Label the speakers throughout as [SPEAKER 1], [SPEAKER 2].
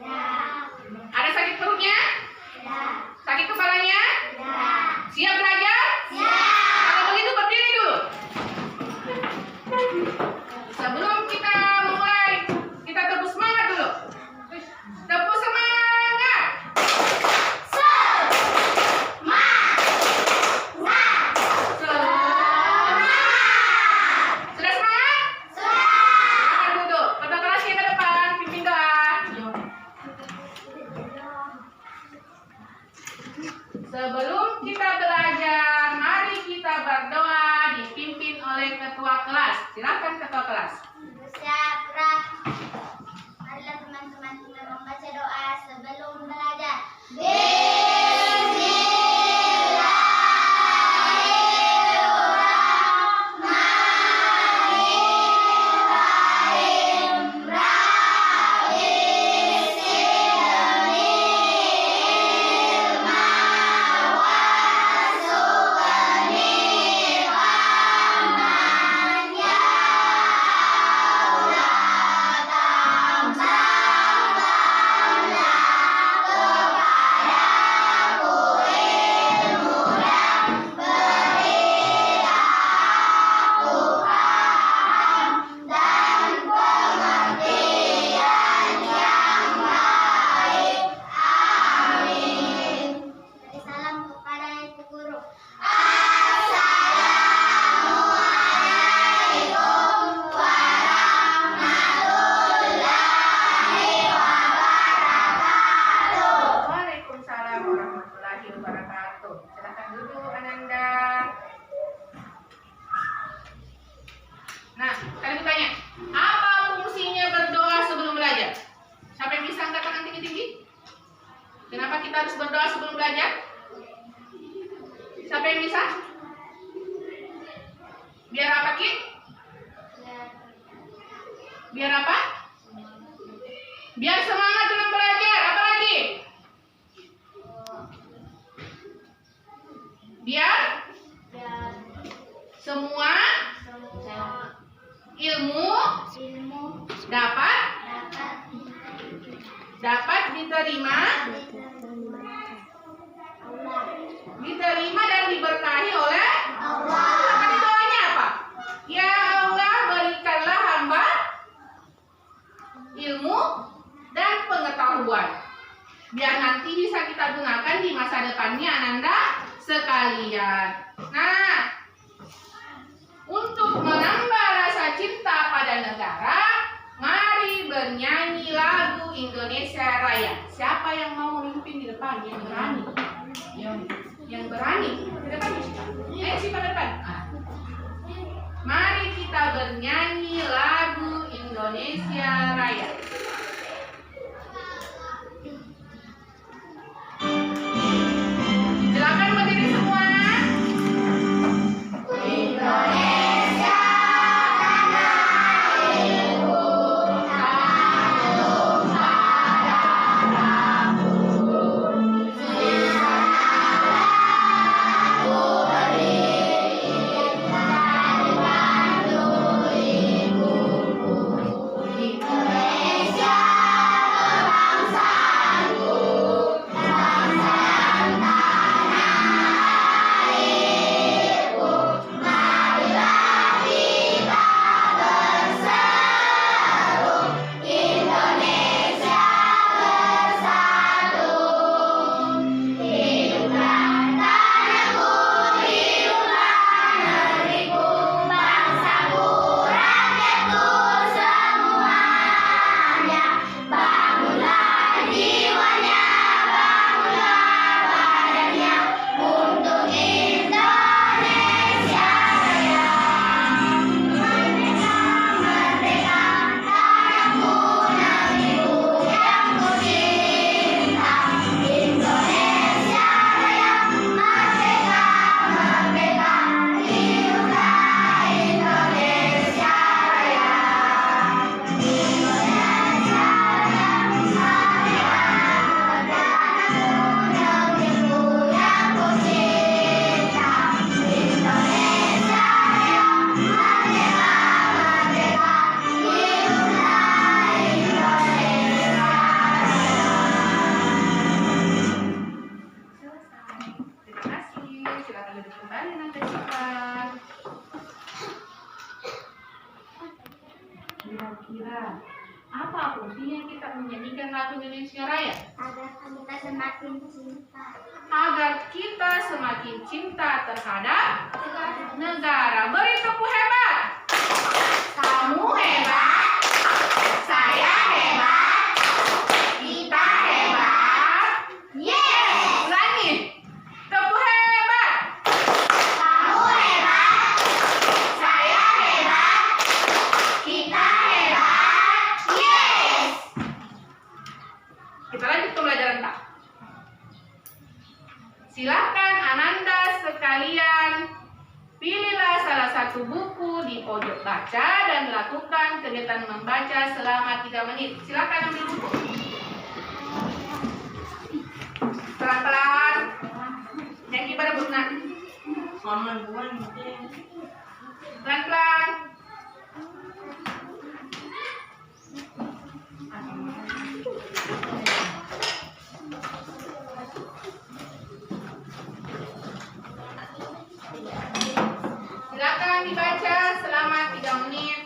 [SPEAKER 1] Ada sakit perutnya? Sakit kepalanya? Siap belajar? Kalau begitu berdiri dulu. Sebelum kita memulai, kita tepuk semangat dulu. Tepuk semangat. Sudah semangat? Silakan duduk. Ketua kelasnya ke depan, pimpin doa. Sebelum kita belajar, mari kita berdoa dipimpin oleh ketua kelas. Silakan ketua kelas.
[SPEAKER 2] Marilah teman-teman kita membaca doa sebelum belajar. Salam kepada Ibu Guru.
[SPEAKER 1] Waalaikumsalam warahmatullahi wabarakatuh. Silakan duduk, Ananda. Nah, kalian bertanya, apa fungsinya berdoa sebelum belajar? Siapa yang bisa angkat tangan tinggi-tinggi? Kenapa kita harus berdoa sebelum belajar? Siapa yang bisa? Biar apa, Ki? Biar apa? Biar semangat dalam belajar. Apa lagi? Biar semua ilmu dapat diterima dan diberkahi oleh Allah. Maka doanya apa? Ya Allah, berikanlah hamba ilmu dan pengetahuan, biar nanti bisa kita gunakan di masa depannya, Ananda sekalian. Nah, untuk menambah rasa cinta pada negara, mari bernyanyi lagu Indonesia Raya. Siapa yang mau memimpin di depan? Yang berani. Yang berani. Ke depan, Yusita. Ayo, Sipa ke depan. Mari kita bernyanyi lagu Indonesia Raya. Silakan berdiri semua.
[SPEAKER 2] Indonesia tanah airku, tanah darahku. Sesanalah ku berdiri dan bantu ibuku. Indonesia
[SPEAKER 1] Lagu Indonesia Raya?
[SPEAKER 2] Agar kita semakin cinta.
[SPEAKER 1] Agar kita semakin cinta terhadap negara. Beri tepuk hebat. Kamu hebat, saya hebat, kita hebat. Yes! Ulangi. Tepuk hebat.
[SPEAKER 2] Kamu hebat,
[SPEAKER 1] Saya hebat,
[SPEAKER 2] kita hebat.
[SPEAKER 1] yes! Kita lanjut ke pembelajaran tak. Silakan Ananda sekalian pilihlah salah satu buku di pojok baca dan lakukan kegiatan membaca selama 3 menit. Silakan ambil buku. Pelan-pelan. Yang gimana Bu Nak? Pelan-pelan. Silakan dibaca selama 3 menit.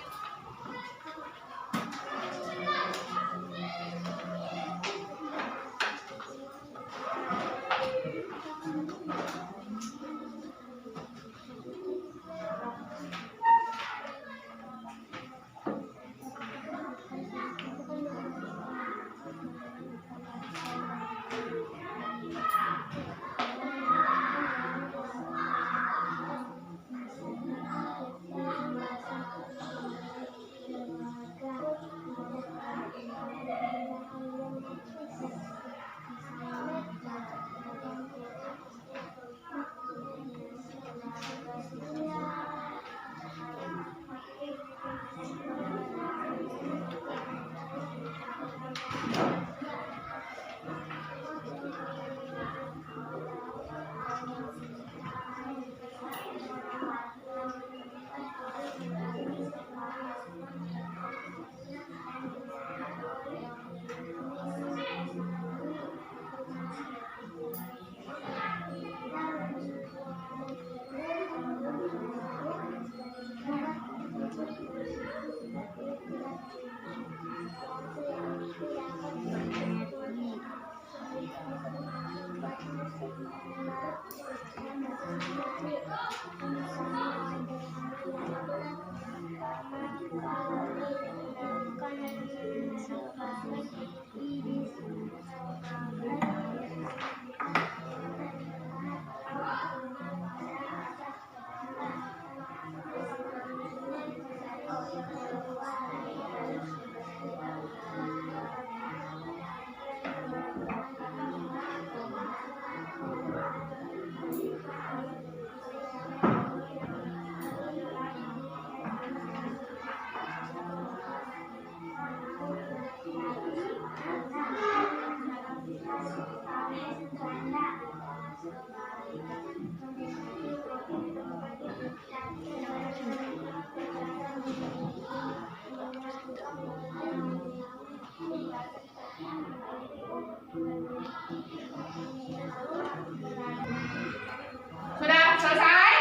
[SPEAKER 1] Sudah selesai?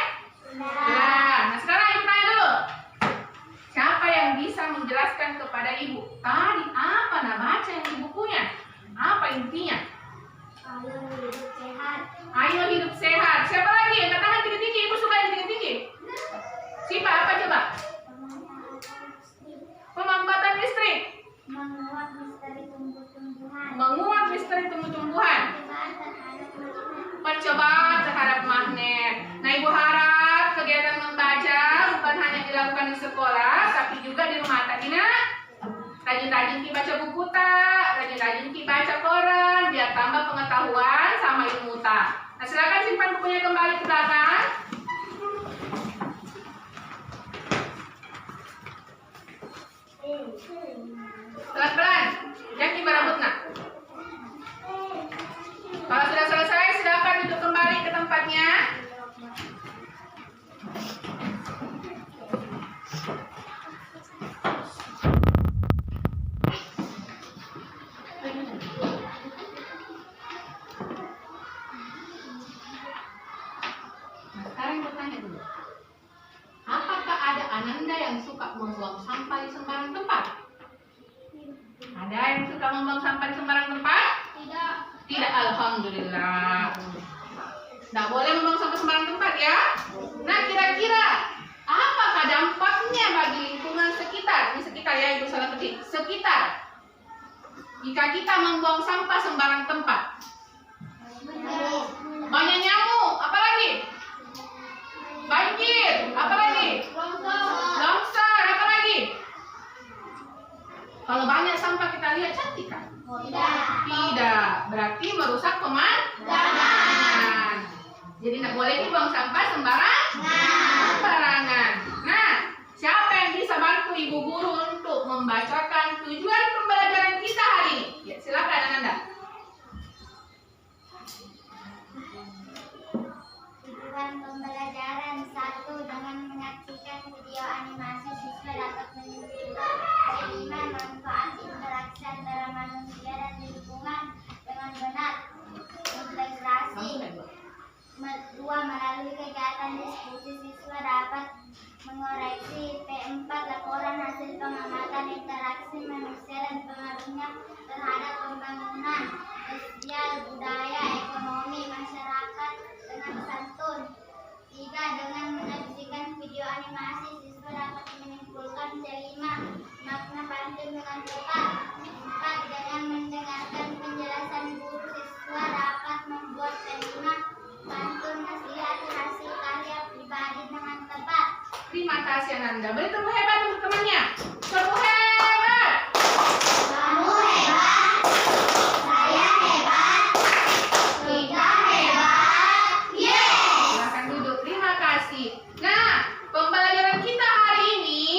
[SPEAKER 1] Nah sekarang ibu tanya dulu. Siapa yang bisa menjelaskan kepada ibu tadi apa nak baca yang di bukunya? Apa intinya?
[SPEAKER 2] Ayo hidup sehat.
[SPEAKER 1] Ayo hidup sehat. Siapa lagi yang katakan tinggi-tinggi? Ibu suka yang tinggi-tinggi. Siapa? Apa coba? Pemanfaatan listrik.
[SPEAKER 2] Menguat misteri tumbuh-tumbuhan.
[SPEAKER 1] Menguat misteri tumbuh-tumbuhan. Percobaan terhadap magnet. Nah ibu harap kegiatan membaca bukan hanya dilakukan di sekolah, tapi juga di rumah. Tadi nak rajin-rajin ki baca buku tak, rajin-rajin ki baca koran, biar tambah pengetahuan sama ilmu tak. Nah silakan simpan bukunya kembali ke belakang. Pelan-pelan, jangan dibarabut nak. Kalau sudah selesai, silakan duduk kembali ke tempatnya. Nah, Tidak, alhamdulillah. Nggak boleh membuang sampah sembarang tempat ya. Nah, kira-kira apakah dampaknya bagi lingkungan sekitar? Ini sekitar ya, Ibu salah ketik. Sekitar. Jika kita membuang sampah sembarang tempat. Banyak nyamuk, apa lagi? Banjir, apa lagi? Longsor, apa lagi? Kalau banyak sampah kita lihat cantik kan? Tidak, berarti merusak pemandangan. Jadi tidak boleh dibuang sampah sembarangan. Nah, siapa yang bisa bantu Ibu Guru untuk membacakan tujuan pembelajaran kita hari ini? Ya, silakan Ananda.
[SPEAKER 2] Tujuan pembelajaran 1. Dengan menyaksikan video animasi, siswa dapat menyimpulkan 5 manfaat interaksi antara manusia dan lingkungan dengan benar. Integrasi. 2. Melalui kegiatan diskusi, siswa dapat mengoreksi. P4. Laporan hasil pengamatan interaksi manusia dan pengaruhnya terhadap pembangunan sosial, budaya, ekonomi masyarakat dengan santun. 3. Dengan menyaksikan video animasi, siswa dapat menyimpulkan C5 makna pantun dengan tepat. 4. Dengan mendengarkan penjelasan guru, siswa dapat membuat C5 pantun nasihat hasil karya pribadi dengan tepat.
[SPEAKER 1] Terima kasih Ananda. Beri tepuk hebat untuk temannya. Tepuk hebat.
[SPEAKER 2] Kamu hebat, saya hebat, kita hebat, yeay!
[SPEAKER 1] Silakan duduk. Terima kasih. Nah, pembelajaran kita hari ini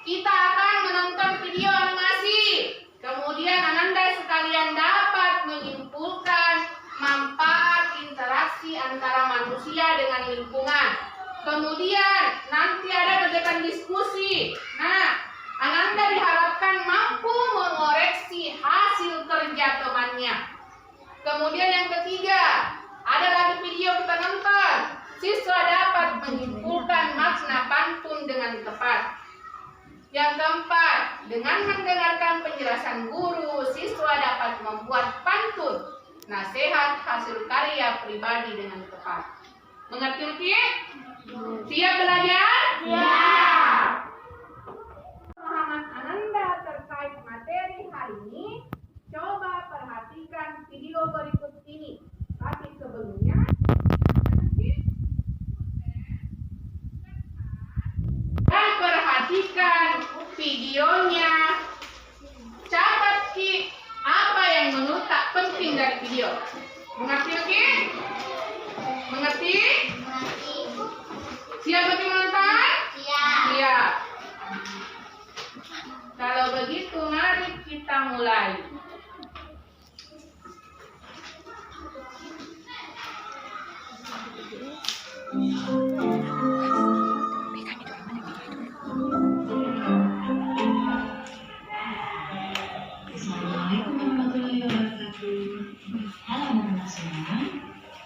[SPEAKER 1] kita akan menonton video animasi. Kemudian Ananda sekalian dapat menyimpulkan manfaat interaksi antara manusia dengan lingkungan. Kemudian nanti ada kegiatan diskusi. Nah, Ananda diharapkan mampu mengoreksi hasil kerja temannya. Kemudian yang ketiga, ada lagi video kita nonton. Siswa dapat menyimpulkan makna pantun dengan tepat. Yang keempat, dengan mendengarkan penjelasan guru, siswa dapat membuat pantun nasihat hasil karya pribadi dengan tepat. Mengerti, Uki? Siap belajar?
[SPEAKER 2] Ya.
[SPEAKER 1] Pemahaman Ananda terkait materi hari ini, coba perhatikan video berikut ini. Tapi sebelumnya, dan perhatikan videonya. Catat Ki, apa yang menurut tak penting dari video. Mengerti, Uki? Mengerti?
[SPEAKER 2] Mengerti?
[SPEAKER 1] Siap bagi menonton?
[SPEAKER 2] Siap.
[SPEAKER 1] Siap. Kalau begitu, mari kita mulai.
[SPEAKER 3] Assalamualaikum warahmatullahi wabarakatuh. Halo anak-anak semua.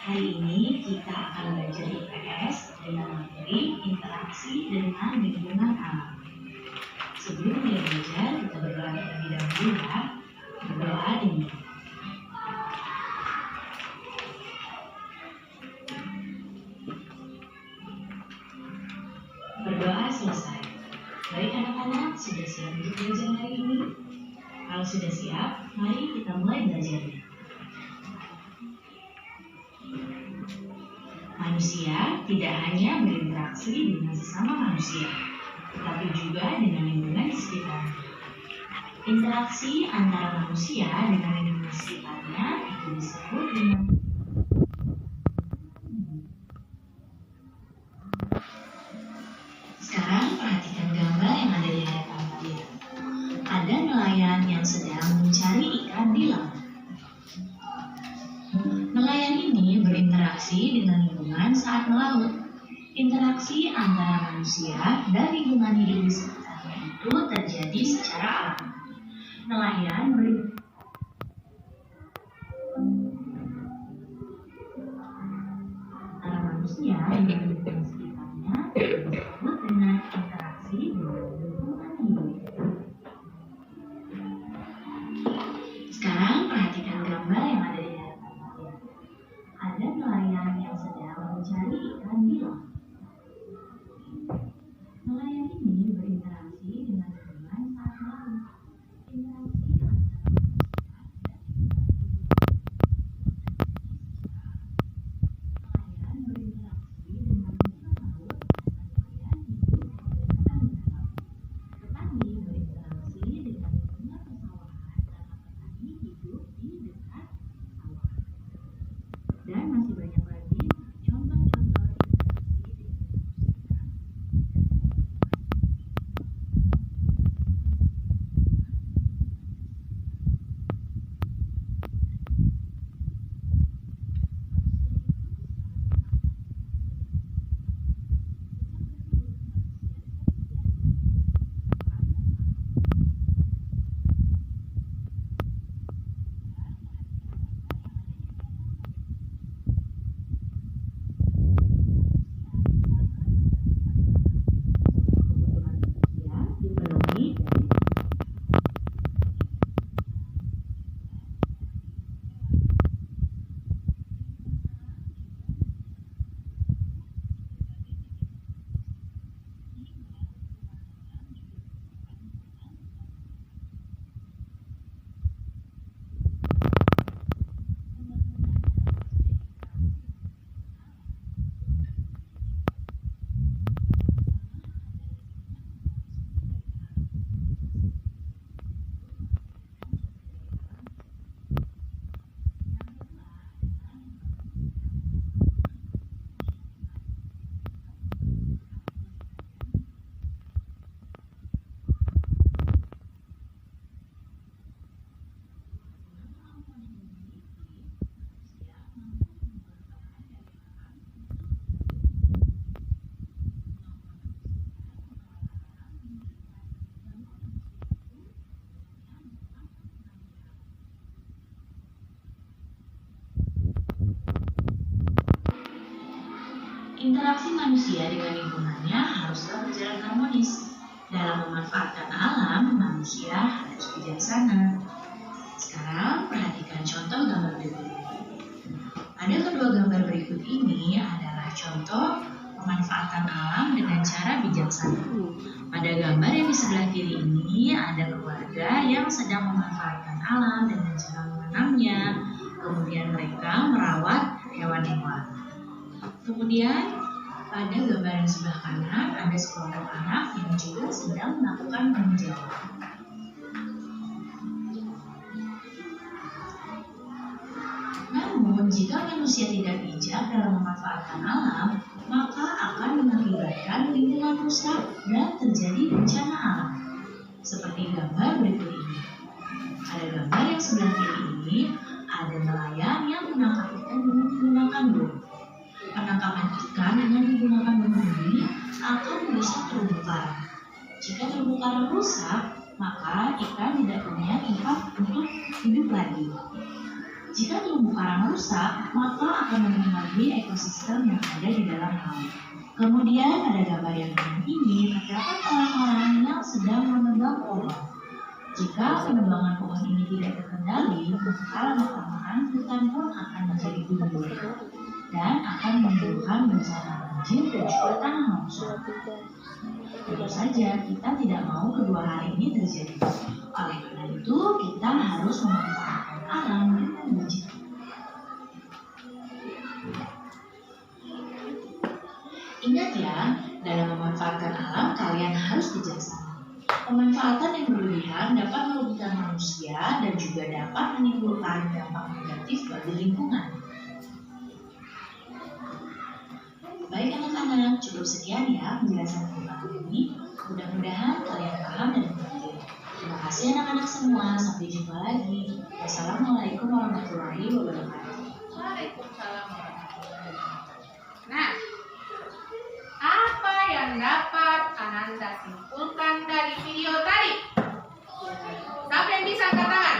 [SPEAKER 3] Hari ini kita akan belajar IPS dengan materi interaksi dengan lingkungan alam. Sebelum kita belajar, kita berdoa terlebih dahulu ya. Berdoa dimulai. Berdoa selesai. Baik anak-anak, sudah siap untuk belajar hari ini? Kalau sudah siap, mari kita mulai belajarnya. Manusia tidak hanya berinteraksi dengan sesama manusia, tetapi juga dengan lingkungan di sekitarnya. Interaksi antara manusia dengan lingkungan sekitarnya itu disebut dengan Sekarang perhatikan gambar yang ada di hadapan kalian. Ada nelayan yang sedang mencari ikan di laut. Nelayan ini berinteraksi dengan lingkungan saat melaut. Interaksi antara manusia dan lingkungan hidup di sekitarnya itu terjadi secara alami. Nelayan antara manusia dengan lingkungan sekitarnya disebut dengan interaksi dengan lingkungan hidup. Sekarang perhatikan gambar yang ada di hadapan Interaksi manusia dengan lingkungannya haruslah berjalan harmonis. Dalam memanfaatkan alam, manusia harus bijaksana. Sekarang perhatikan contoh gambar berikut ini. Pada kedua gambar berikut ini adalah contoh pemanfaatan alam dengan cara bijaksana. Pada gambar yang di sebelah kiri ini ada keluarga yang sedang memanfaatkan alam dengan cara menanamnya. Kemudian mereka merawat hewan-hewan. Kemudian pada gambar yang sebelah kanan ada sekelompok anak yang juga sedang melakukan tanggung jawab. Namun, jika manusia tidak bijak dalam memanfaatkan alam, maka akan mengakibatkan lingkungan rusak dan terjadi bencana alam. Seperti gambar berikut ini. Pada gambar yang sebelah kiri ini, ada nelayan yang menangkap ikan dengan menggunakan bom. Penangkapan ikan dengan menggunakan bom ini akan merusak terumbu karang. Jika terumbu karang rusak, maka ikan tidak punya tempat untuk hidup lagi. Jika terumbu karang rusak, maka akan mempengaruhi ekosistem yang ada di dalam laut. Kemudian pada gambar yang ini terdapat orang-orang yang sedang menebang pohon. Jika penebangan pohon ini tidak terkendali, maka lama-kelamaan hutan pun akan menjadi gundul dan akan menimbulkan bencana banjir dan juga tanah longsor. Tentu saja kita tidak mau kedua hal ini terjadi. Oleh karena itu, kita harus memanfaatkan alam dengan bijak. Ingat ya, dalam memanfaatkan alam kalian harus bijaksana. Pemanfaatan yang berlebihan dapat merugikan manusia dan juga dapat menimbulkan dampak negatif bagi lingkungan. Baik anak-anak, cukup sekian ya penjelasan tentang ini. Mudah-mudahan kalian paham dan mengerti. Terima kasih anak-anak semua. Sampai jumpa lagi. Wassalamualaikum warahmatullahi wabarakatuh.
[SPEAKER 1] Waalaikumsalam warahmatullahi wabarakatuh. Nah, apa yang dapat Ananda simpulkan dari video tadi? Siapa yang bisa angkat tangan?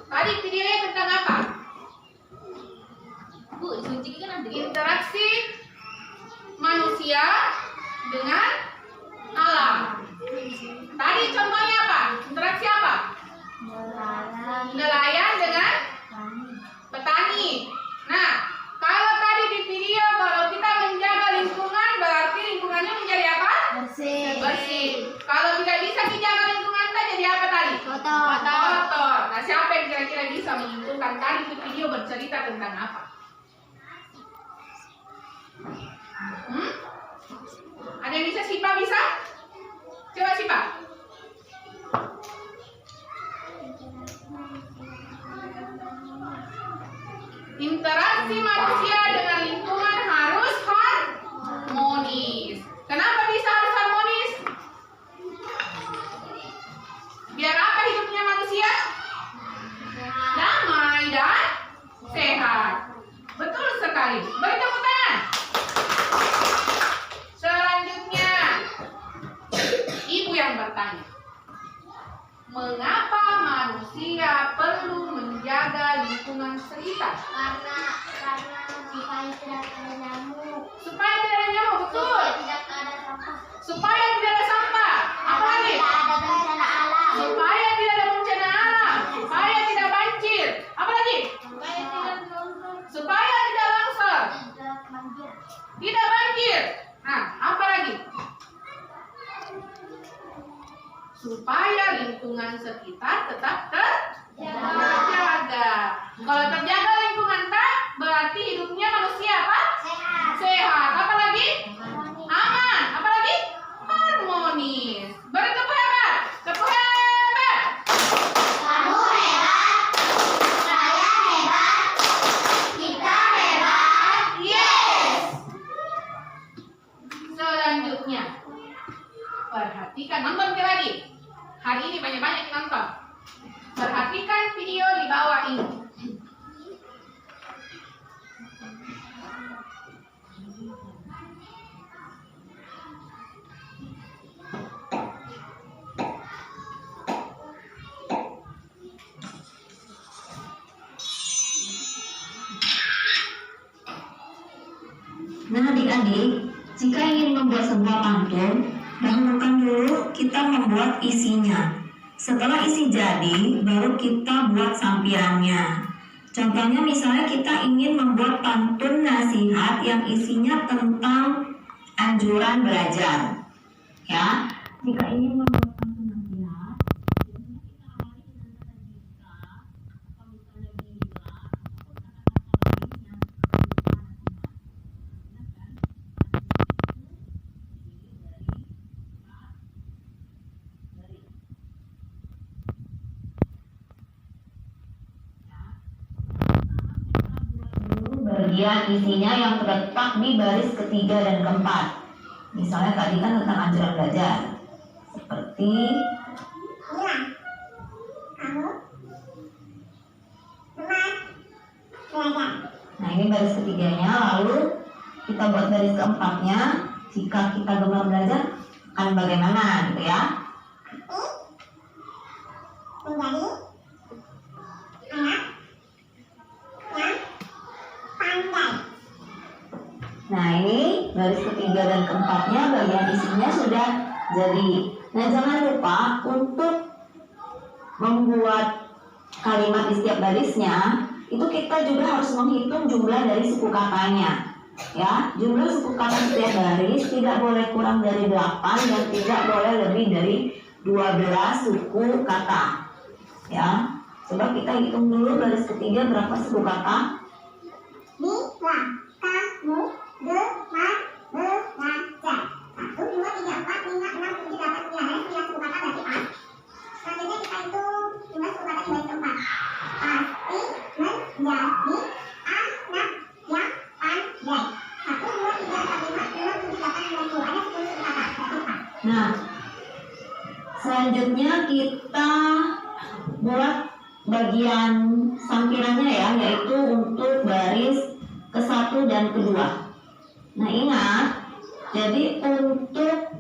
[SPEAKER 1] Tadi videonya tentang apa? Bu, interaksi manusia dengan alam. Tadi contohnya apa? Interaksi apa? Nelayan dengan petani. Nah, kalau tadi di video, kalau kita menjaga lingkungan, berarti lingkungannya menjadi apa? Bersih. Kalau tidak bisa dijaga lingkungan, jadi apa tadi? Kotor. Nah, siapa yang kira-kira bisa menyimpulkan tadi di video bercerita tentang apa? Ada yang bisa? Sipa bisa? Coba Sipa. Interaksi manusia dengan lingkungan harus harmonis. Kenapa bisa harus harmonis? Biar apa hidupnya manusia? Damai dan sehat. Betul sekali. Beri tepuk tangan. Selanjutnya, Ibu yang bertanya, mengapa manusia perlu menjaga lingkungan sekitar?
[SPEAKER 2] Karena supaya tidak ada nyamuk.
[SPEAKER 1] Supaya tidak ada nyamuk, betul.
[SPEAKER 2] Tidak ada sampah.
[SPEAKER 1] Supaya tidak ada sampah. Apa lagi?
[SPEAKER 2] Tidak ada bencana alam.
[SPEAKER 1] Supaya tidak ada bencana alam. Supaya tidak banjir. Apa lagi? Supaya tidak longsor. Tidak banjir. Nah, apa lagi? Supaya lingkungan sekitar tetap terjaga. Kalau terjaga lingkungan berarti hidupnya manusia apa? Sehat. Apa lagi? Aman. Apa lagi? Harmonis. Beri tepuk hebat. Tepuk hebat.
[SPEAKER 2] Kamu hebat. Saya hebat. Kita hebat.
[SPEAKER 1] Yes. Selanjutnya, perhatikan, nonton lagi. Hari ini banyak-banyak nonton. Perhatikan video di bawah ini.
[SPEAKER 3] Adik-adik, jika ingin membuat sebuah pantun, dahulukan dulu kita membuat isinya. Setelah isi jadi, baru kita buat sampirannya. Contohnya misalnya kita ingin membuat pantun nasihat yang isinya tentang anjuran belajar. Ya, jika ingin membuat pantun nasihat, biasanya kita awali dengan kata jika, atau misalnya bila, ataupun kata-kata lain yang berupa nasihat. Ingat kan, nasihat itu terdiri dari 4 baris. Bagian isinya yang terletak di baris ketiga dan keempat. Misalnya tadi kan tentang anjuran belajar, seperti
[SPEAKER 2] Mila, kamu teman belajar.
[SPEAKER 3] nah ini baris ketiganya. Lalu kita buat baris keempatnya. Jika kita gemar belajar akan bagaimana gitu ya?
[SPEAKER 2] Menjadi anak yang pandai.
[SPEAKER 3] Nah ini baris ketiga dan keempatnya bagian isinya sudah jadi. Nah jangan lupa untuk membuat kalimat di setiap barisnya itu kita juga harus menghitung jumlah dari suku katanya. Ya, jumlah suku kata setiap baris tidak boleh kurang dari 8 dan tidak boleh lebih dari 12 suku kata. Ya, coba kita hitung dulu baris ketiga berapa suku kata?
[SPEAKER 2] Bila kamu gemar belajar. 1, 2, 3, 4, 5, 6, 7, 8, 9. Ada 9 suku kata berarti A. Selanjutnya kita hitung jumlah suku kata di baris keempat. Pasti menjadi anak yang pandai. 1, 2, 3, 4, 5, 6, 7, 8, 9, 10. Ada 10 suku kata berarti A.
[SPEAKER 3] Nah, selanjutnya kita buat bagian sampirannya ya, yaitu untuk baris ke-1 dan kedua. Nah ingat, jadi untuk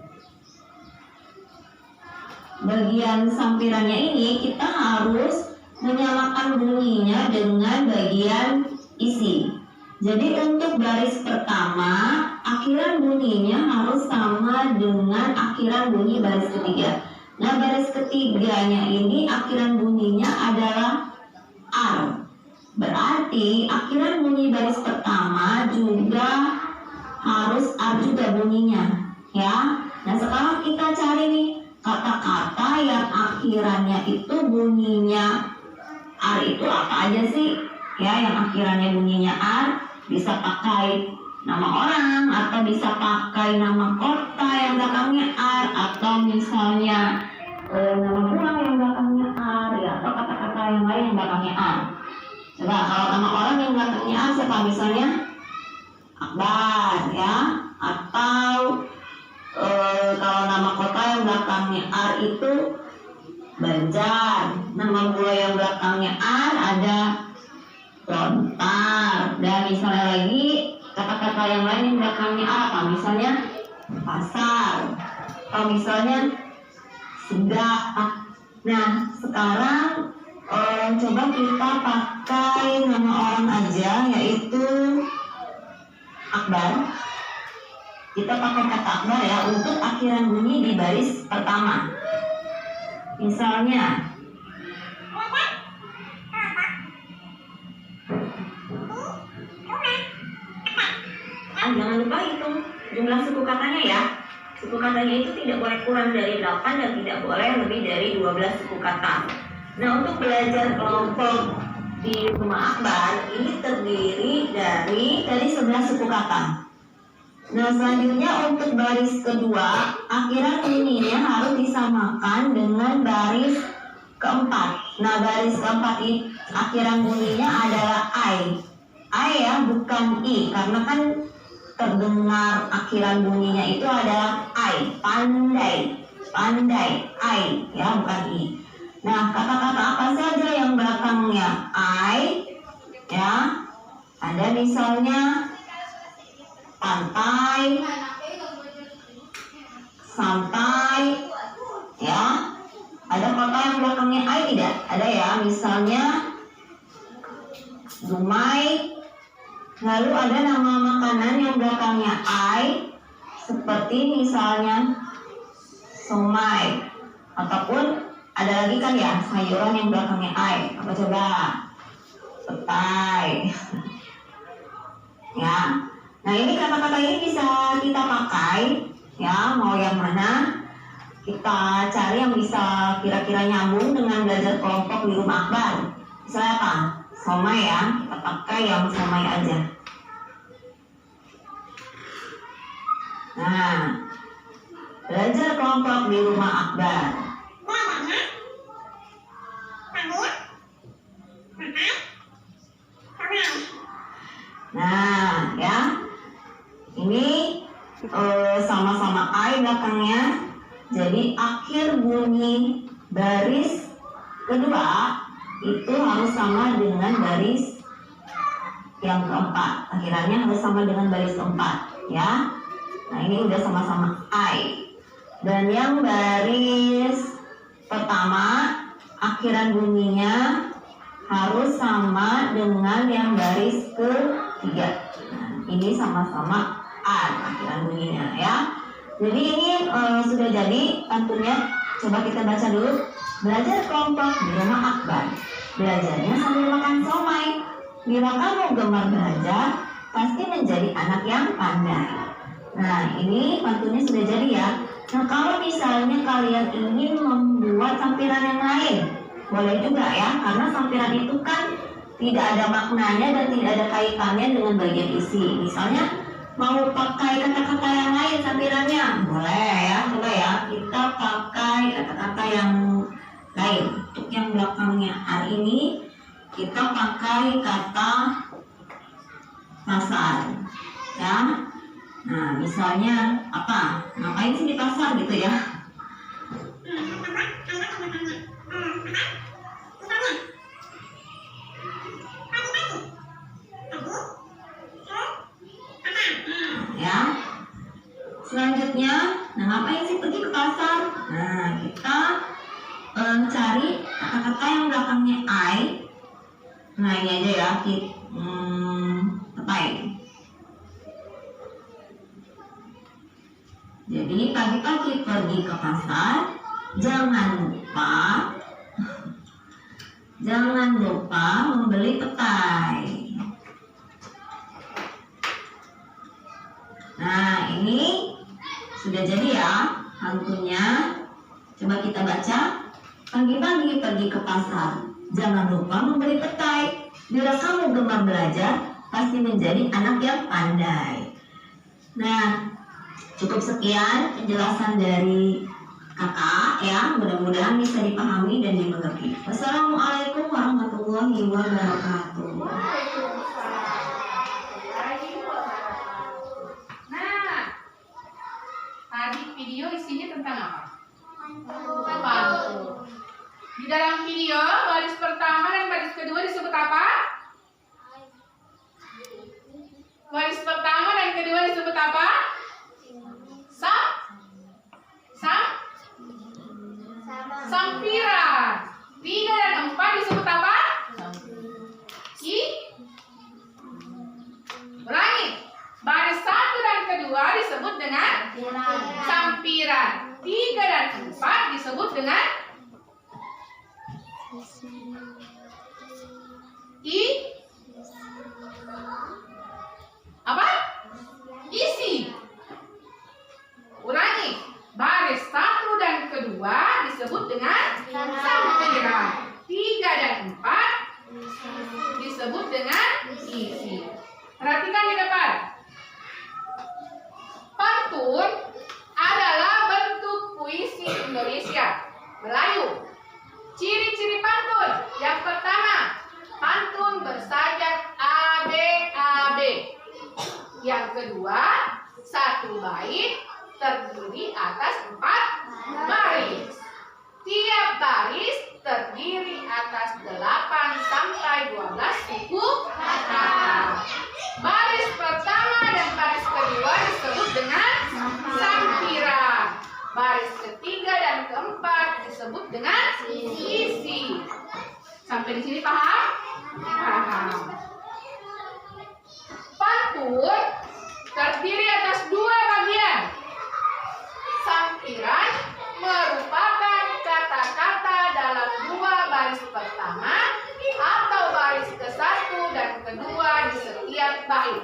[SPEAKER 3] bagian sampirannya ini kita harus menyamakan bunyinya dengan bagian isi. Jadi untuk baris pertama, akhiran bunyinya harus sama dengan akhiran bunyi baris ketiga. Nah baris ketiganya ini akhiran bunyinya adalah R. Berarti akhiran bunyi baris pertama juga harus R juga bunyinya, ya. Nah sekarang kita cari nih kata-kata yang akhirannya itu bunyinya R itu apa aja sih? Ya, yang akhirannya bunyinya R bisa pakai nama orang atau bisa pakai nama kota yang belakangnya R, atau misalnya nama pulau yang belakangnya R, ya, atau kata-kata yang lain yang belakangnya R. Coba kalau nama orang yang belakangnya R siapa? Misalnya Akbar, ya, atau kalau nama kota yang belakangnya R itu Banjar. Nama buah yang belakangnya R ada Lontar. Dan misalnya lagi kata-kata yang lain yang belakangnya R apa? Misalnya pasar, atau misalnya segak. Nah sekarang coba kita pakai nama orang aja, yaitu Akbar. Kita pakai kata Akbar ya untuk akhiran bunyi di baris pertama. Misalnya jangan lupa hitung jumlah suku katanya ya. Suku katanya itu tidak boleh kurang dari 8 dan tidak boleh lebih dari 12 suku kata. Nah untuk belajar kelompok di rumah Akbar ini terdiri dari 11 suku kata. Nah selanjutnya untuk baris kedua, akhiran bunyinya harus disamakan dengan baris keempat. Nah baris keempat ini akhiran bunyinya adalah I ya, bukan I, karena kan terdengar akhiran bunyinya itu adalah I, pandai, I ya, bukan I. Nah kata-kata apa saja yang belakangnya I ya, ada misalnya pantai, santai, ya. Ada kata yang belakangnya I tidak? Ada ya, misalnya Dumai,
[SPEAKER 4] Lalu ada nama makanan yang belakangnya I, seperti misalnya somai, ataupun ada lagi kan ya sayuran yang belakangnya I. Apa coba? Petai. Ya. Nah, ini kata-kata ini bisa kita pakai ya, mau yang mana? Kita cari yang bisa kira-kira nyambung dengan belajar kelompok di rumah Akbar. Misalnya apa? Somai ya, kita pakai yang somai aja. Nah, belajar kelompok di rumah Akbar. Nah, ya, ini sama-sama I belakangnya. Jadi akhir bunyi baris kedua itu harus sama dengan baris yang keempat. Akhirannya harus sama dengan baris keempat, ya. Nah, ini udah sama-sama I. Dan yang baris pertama akhiran bunyinya harus sama dengan yang baris ketiga. Nah, ini sama-sama I akhiran bunyinya, ya. Jadi ini sudah jadi pantunnya. Coba kita baca dulu. Belajar kelompok di rumah Akbar. Belajarnya sambil makan somai. Bila kamu gemar belajar, pasti menjadi anak yang pandai. Nah, ini pantunnya sudah jadi ya. Nah, kalau misalnya kalian ingin membuat sampiran yang lain, boleh juga ya, karena sampiran itu kan tidak ada maknanya dan tidak ada kaitannya dengan bagian isi. Misalnya mau pakai kata-kata yang lain sampirannya, boleh ya. Coba ya, kita pakai kata-kata yang lain. Untuk yang belakangnya hari ini kita pakai kata pasar, ya. Nah, misalnya apa? Ngapain sih di pasar gitu ya? Ya. Selanjutnya, nah ngapain sih pergi ke pasar? Nah, kita cari kata-kata yang belakangnya I. Nah, ini aja ya, apa ini? Jadi pagi-pagi pergi ke pasar, jangan lupa membeli petai. Nah, ini sudah jadi ya pantunnya. Coba kita baca. Pagi-pagi pergi ke pasar, jangan lupa membeli petai. Bila kamu gemar belajar, pasti menjadi anak yang pandai. Nah, cukup sekian penjelasan dari kakak ya. Mudah-mudahan bisa dipahami dan dimengerti. Wassalamualaikum warahmatullahi wabarakatuh.
[SPEAKER 1] Nah, tadi video isinya tentang apa? Pantun. Di dalam video baris pertama dan baris kedua disebut apa? Baris pertama dan kedua disebut apa? Sampiran. 3 dan 4 disebut apa? Ulangi. Baris 1 dan kedua disebut dengan sampiran. 3 dan 4 disebut dengan apa? Isi. Ulangi. Baris 1 dan kedua disebut dengan sampiran. 3 dan 4 disebut dengan isi. Perhatikan di depan. Pantun adalah bentuk puisi Indonesia Melayu. Ciri-ciri pantun. Yang pertama, pantun bersajak ABAB. Yang kedua, satu bait terdiri atas 4 baris. Tiap baris terdiri atas 8 sampai 12 suku kata. Baris pertama dan baris kedua disebut dengan sampiran. Baris ketiga dan keempat disebut dengan isi. Sampai di sini paham? Paham. bait.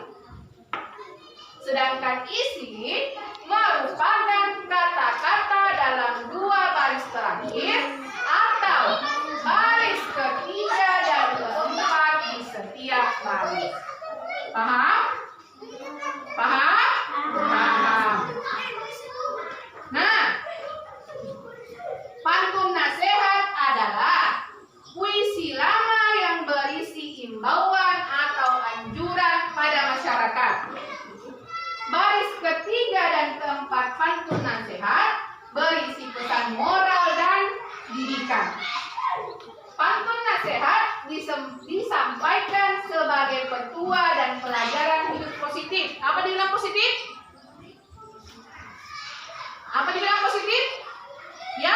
[SPEAKER 1] Sedangkan isi merupakan kata-kata dalam dua baris terakhir atau baris ketiga dan keempat di setiap baris. Paham? Paham? Paham. Nah, pantun nasihat adalah puisi lama yang berisi imbauan atau anjuran pada masyarakat. Baris ketiga dan keempat pantun nasihat berisi pesan moral dan didikan. Pantun nasihat disampaikan sebagai petua dan pelajaran hidup positif. Apa dibilang positif? Apa dibilang positif? Ya,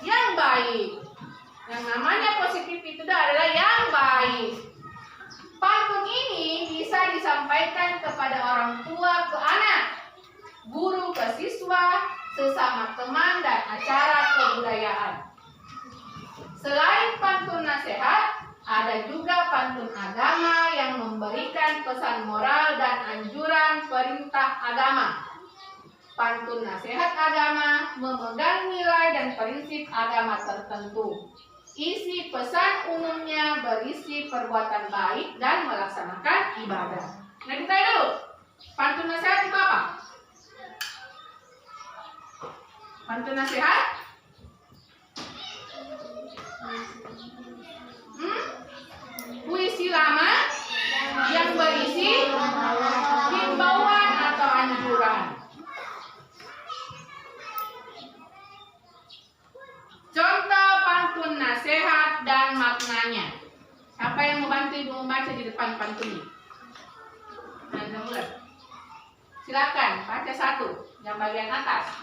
[SPEAKER 1] yang baik. Yang namanya positif itu adalah yang baik. Pantun ini bisa disampaikan kepada orang tua ke anak, guru ke siswa, sesama teman dan acara kebudayaan. Selain pantun nasihat, ada juga pantun agama yang memberikan pesan moral dan anjuran perintah agama. Pantun nasihat agama memegang nilai dan prinsip agama tertentu. Isi pesan umumnya berisi perbuatan baik dan melaksanakan ibadah. Nah, kita lihat dulu. Pantun nasihat itu apa? Pantun nasihat? Puisi lama yang berisi himbauan atau anjuran. Contoh pantun nasihat dan maknanya. Siapa yang mau bantu ibu membaca di depan pantunnya? Nah, kita mulai. Silakan baca satu, yang bagian atas.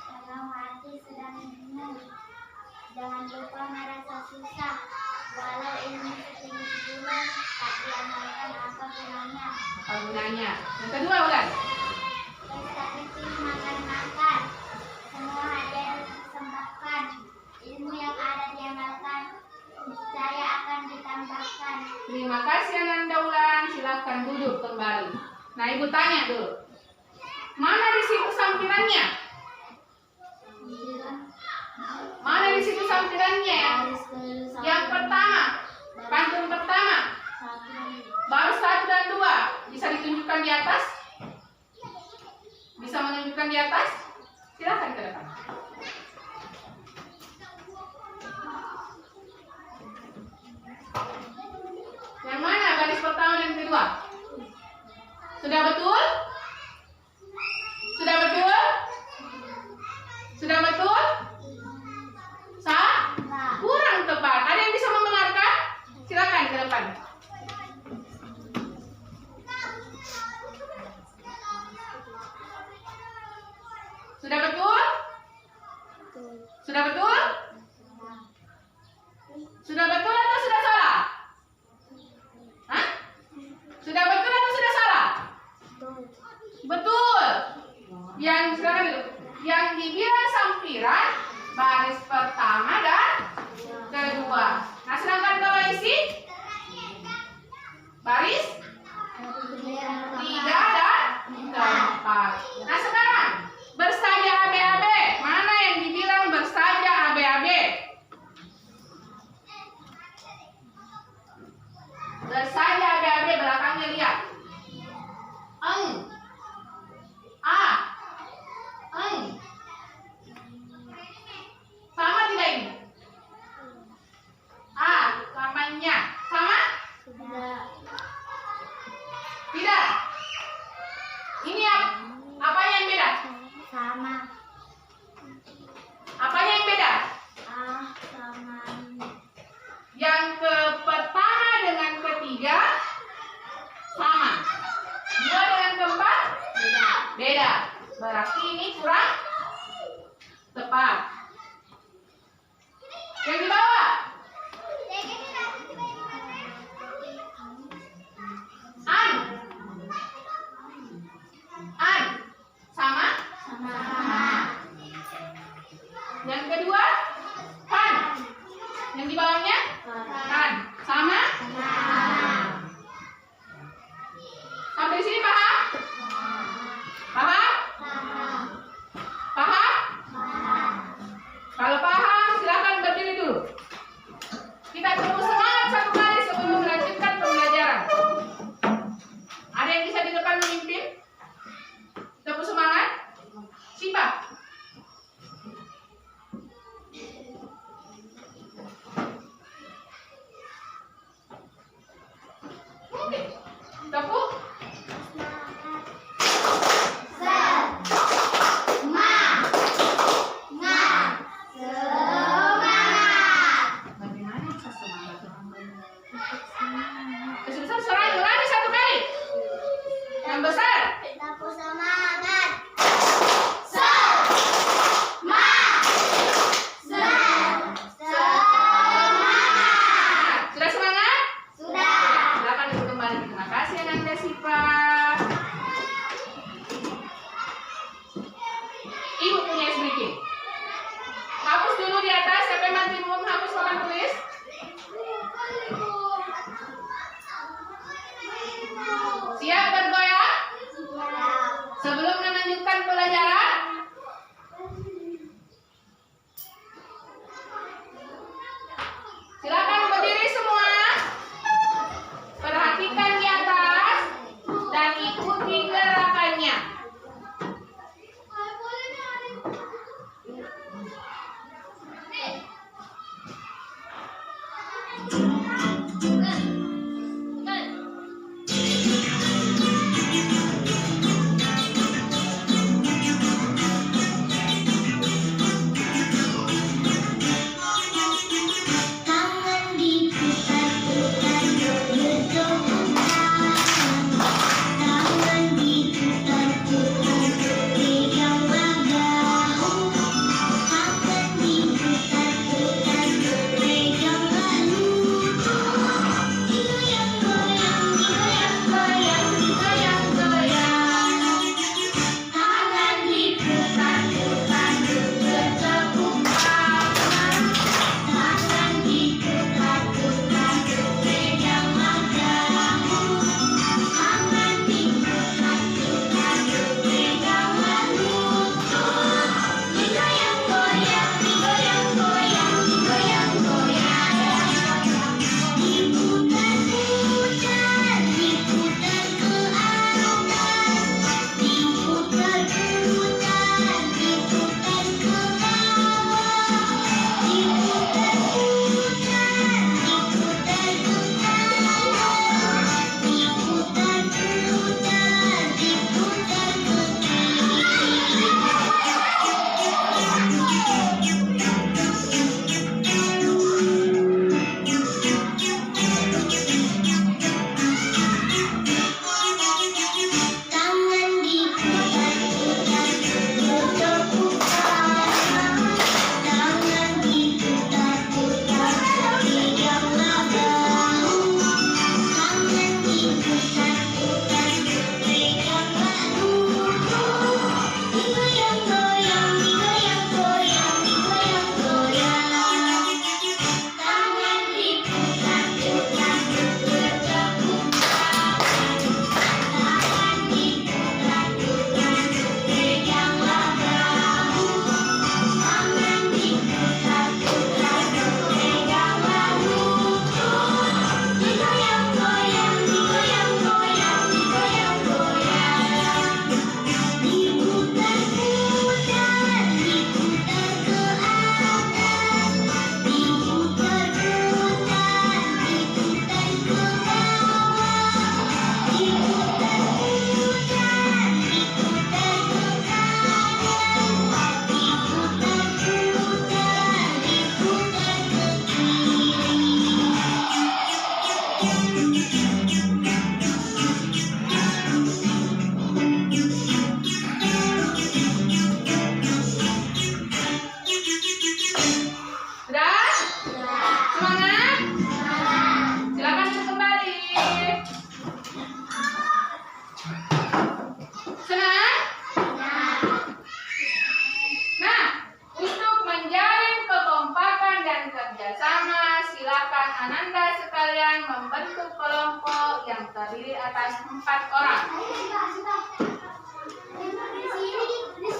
[SPEAKER 2] Kalau hati sedang bingung, jangan lupa merasa susah. Walau ilmu setinggi gunung, tak diamalkan apa gunanya.
[SPEAKER 1] Apa gunanya? Yang kedua, ulang.
[SPEAKER 2] Pesta itu makan-makan, semua hadiah disempatkan. Ilmu yang ada diamalkan, saya akan ditambahkan.
[SPEAKER 1] Terima kasih Ananda Ulan. Silakan duduk kembali. Nah, ibu tanya dulu. Mana di situ sampirannya? Mana di situ sampirannya? Yang pertama, pantun pertama. Baru 1 dan 2. Bisa ditunjukkan di atas? Bisa menunjukkan di atas? Silakan ke depan. Yang mana baris pertama dan kedua? Sudah betul? Sudah betul? Sudah betul? Kurang tepat. Ada yang bisa membenarkan? Silakan ke depan. Sudah betul? Sudah betul? Sudah betul atau sudah salah? Hah? Sudah betul atau sudah salah? Betul. Yang silakan dulu. Yang dibilang sampiran baris pertama dan kedua. Nah, sedangkan kalau isi baris 3 dan 4. Nah, sekarang bersaja AB-AB. Mana yang dibilang bersaja AB-AB? Bersaja AB-AB, belakangnya lihat. Eng, A, eng. Sama tidak ini? A, lamanya sama? Tidak. Ini apanya yang beda?
[SPEAKER 2] Sama.
[SPEAKER 1] Apanya yang beda?
[SPEAKER 2] Sama.
[SPEAKER 1] Yang ke pertama dengan ketiga Ananda sekalian membentuk kelompok yang terdiri atas 4 orang.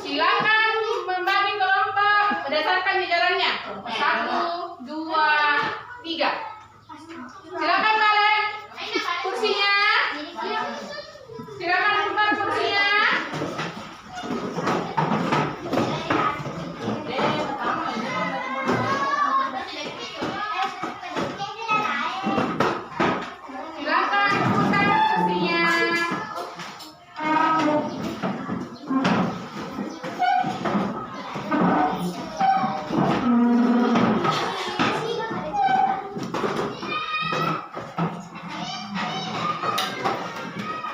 [SPEAKER 1] Silakan membagi kelompok berdasarkan jajarannya. 1, 2, 3. Silakan balik kursinya. Silakan putar kursinya. Silakan putar kursinya.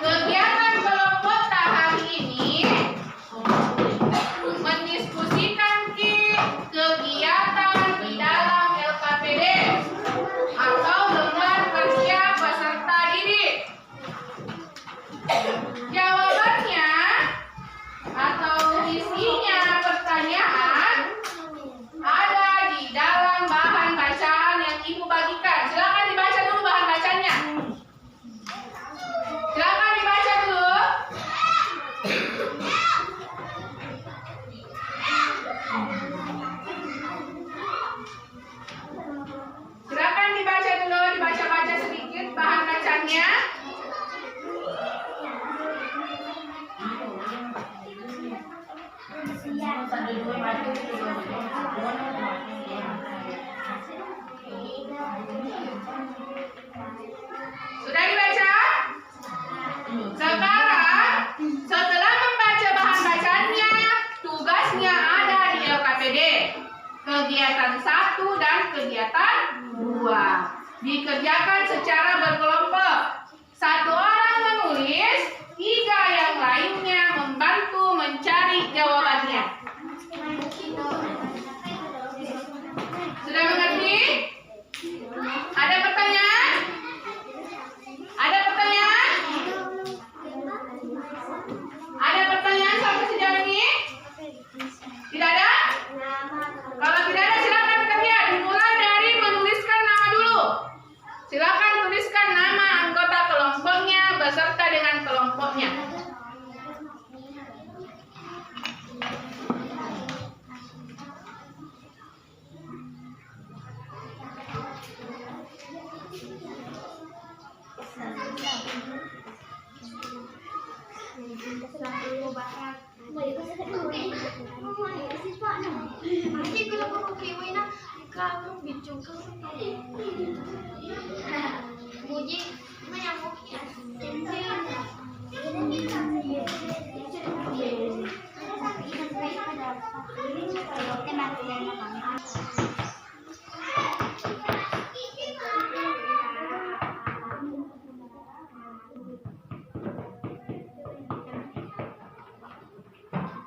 [SPEAKER 1] Kegiatan kelompok hari ini mendiskusikan kegiatan di dalam LKPD atau lembar kerja peserta didik. Jawabannya atau isinya pertanyaan ada di dalam bahan bacaan yang Ibu bagikan. Silakan dibaca dulu bahan bacanya. Silakan dibaca dulu. Silakan dibaca dulu, dibaca-baca sedikit bahan bacanya. Sudah dibaca? Sekarang, setelah membaca bahan bacaannya, tugasnya ada di LKPD. Kegiatan 1 dan kegiatan 2 dikerjakan secara berkelompok. 1 orang menulis, 3 yang lainnya membantu mencari jawabannya. Sudah mengerti? Ada pertanyaan? Ada pertanyaan? Ada pertanyaan sampai sejauh ini? Tidak ada? Kalau tidak ada silakan kerja. Dimulai dari menuliskan nama dulu. Silakan tuliskan nama anggota kelompoknya beserta dengan kelompoknya.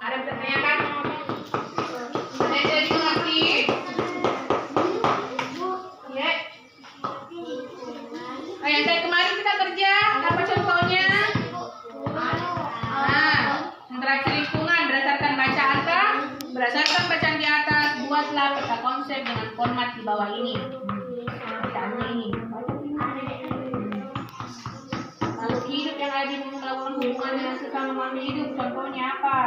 [SPEAKER 1] Ada pertanyaan kan? Ada yang jadi mengerti? Ya. Nah, yang tadi kemarin kita kerja, apa contohnya? Nah, interaksi lingkungan berdasarkan bacaan kan? Berdasarkan bacaan di atas, buatlah peta konsep dengan format di bawah ini. Bacaannya ini. Makhluk hidup yang ada melakukan hubungan dengan sesama makhluk hidup, contohnya apa?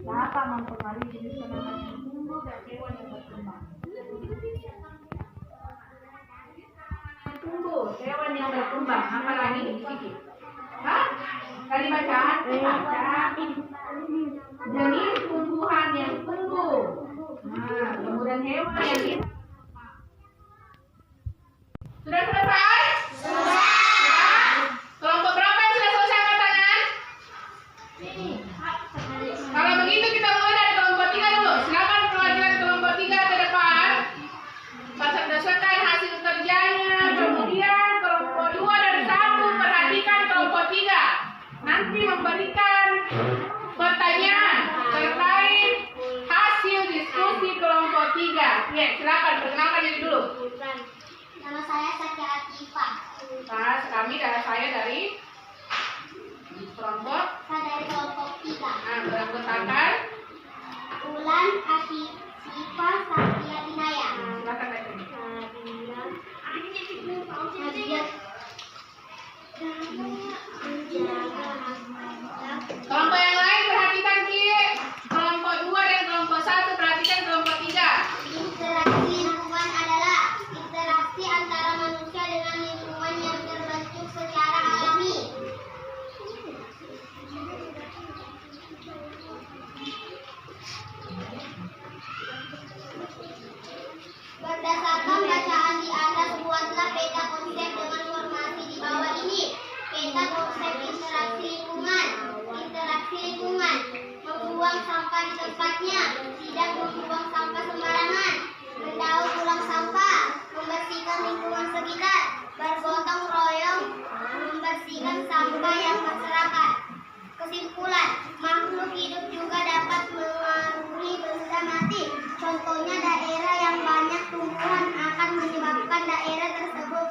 [SPEAKER 1] Apa mempengaruhi jenis tanaman tumbuh dan hewan yang berkembang? Tumbuh, hewan yang berkembang, apalagi sedikit. Hah? Tadi bacaan? Baca. Jenis tumbuhan yang tumbuh. Nah, kemudian hewan yang hidup. Sudah selesai? Sudah. Kelompok berapa yang sudah selesai angkat tangan? Kalau begitu kita mulai dari kelompok 3 dulu. Silakan pelajaran kelompok 3 ke depan. Berdasarkan hasil kerjanya. Kemudian kelompok 2 dan 1 perhatikan kelompok 3. Nanti memberikan pertanyaan terkait hasil diskusi kelompok 3. Ya, silakan perkenalkan diri dulu.
[SPEAKER 2] Nama saya Sakia Atifah.
[SPEAKER 1] Nah, saya dari kelompok.
[SPEAKER 2] Saya dari kelompok 3.
[SPEAKER 1] Nah, beranggotakan.
[SPEAKER 2] Ulan Asifah Sakia Inaya.
[SPEAKER 1] Nah, silakan baca. Kelompok yang lain perhatikan Ki. Kelompok 2 dan kelompok 1 perhatikan kelompok 3.
[SPEAKER 2] Interaksi lingkungan adalah interaksi antara manusia dengan lingkungan yang terbentuk secara alami. Berdasarkan bacaan di atas, buatlah peta konsep dengan formasi di bawah ini. Peta konsep interaksi lingkungan. Interaksi lingkungan: membuang sampah di tempatnya, tidak membuang sampah sembarangan, mendaur ulang sampah, membersihkan lingkungan sekitar, bergotong royong, membersihkan sampah yang berserakan. Kesimpulan: makhluk hidup juga dapat mengaruhi benda mati. Contohnya, daerah yang banyak tumbuhan akan menyebabkan daerah tersebut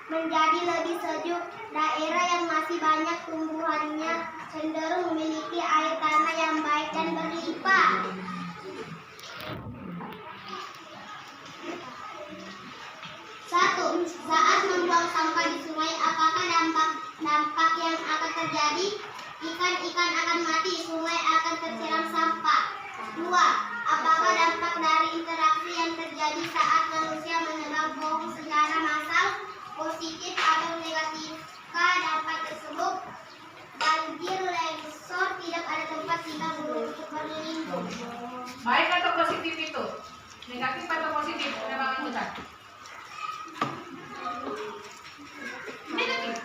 [SPEAKER 2] menjadi lebih sejuk. Daerah yang masih banyak tumbuhannya cenderung memiliki air tanah yang baik dan berlimpah. Satu, saat membuang sampah di sungai, apakah dampak yang akan terjadi? Ikan-ikan akan mati, sungai akan tersiram sampah. 2. Apakah dampak dari interaksi yang terjadi saat manusia menebang pohon secara massal? Positif atau negatifkah dampak tersebut? Banjir, longsor, tidak ada tempat tinggal burung untuk berlindung.
[SPEAKER 1] Baik atau positif itu? Negatif atau positif? Penebangan hutan. Negatif.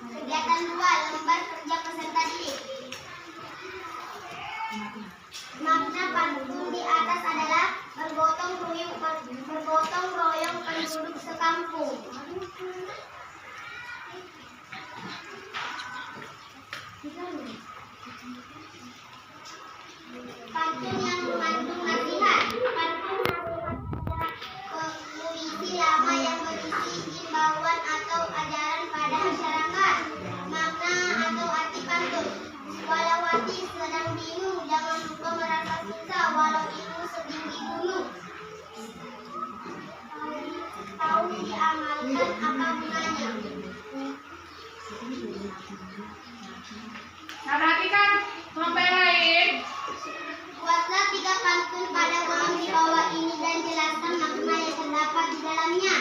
[SPEAKER 2] Kegiatan 2, lembar kerja peserta didik. Makna pantun di atas adalah bergotong royong penduduk sekampung. Pantun yang mengandung nasihat. Pantun adalah puisi lama yang berisi himbauan atau ajaran pada masyarakat. Makna atau arti pantun: walau hati sedang bingung, jangan lupa merasa susah, walau itu setinggi gunung. Tahu diamalkan, apa gunanya?
[SPEAKER 1] Nah, perhatikan kelompok yang lain.
[SPEAKER 2] Buatlah 3 pantun pada kolom di bawah ini dan jelaskan makna yang terdapat di dalamnya.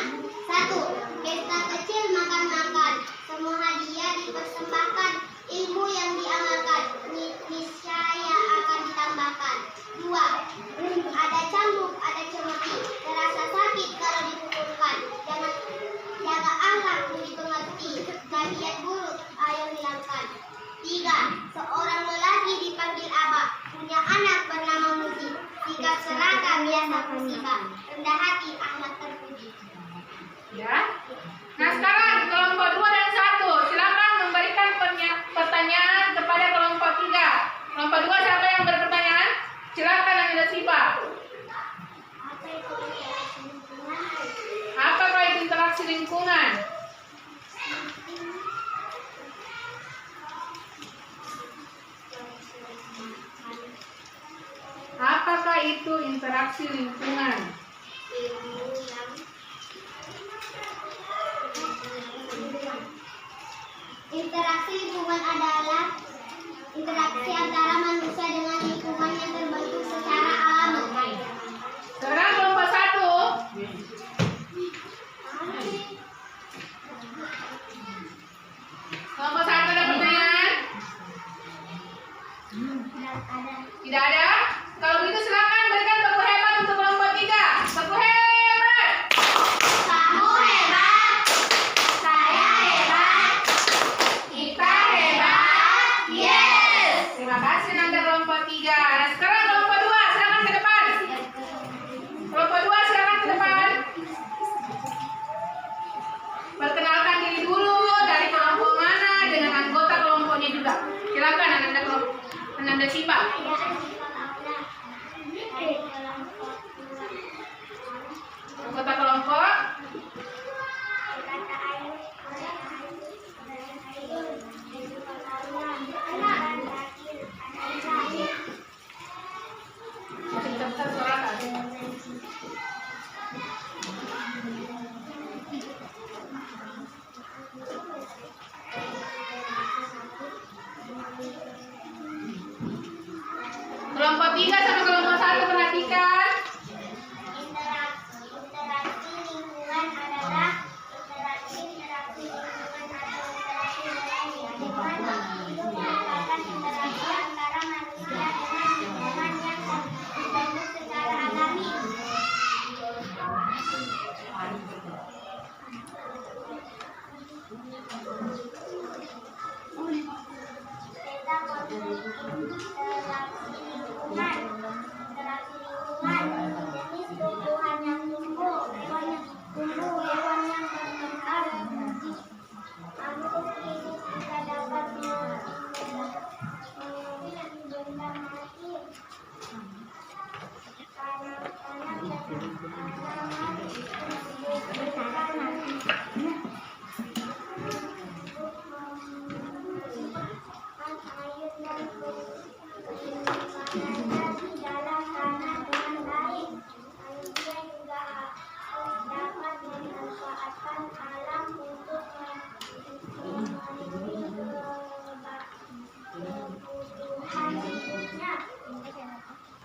[SPEAKER 2] 1. Pesta kecil makan-makan, semua hadiah dipersembahkan, ilmu yang diamalkan niscaya akan ditambahkan. 2. Ada cambuk, ada cemeti, terasa sakit kalau dipukulkan, jangan jaga akhlak, budi pengerti, tabiat buruk ayo hilangkan. 3.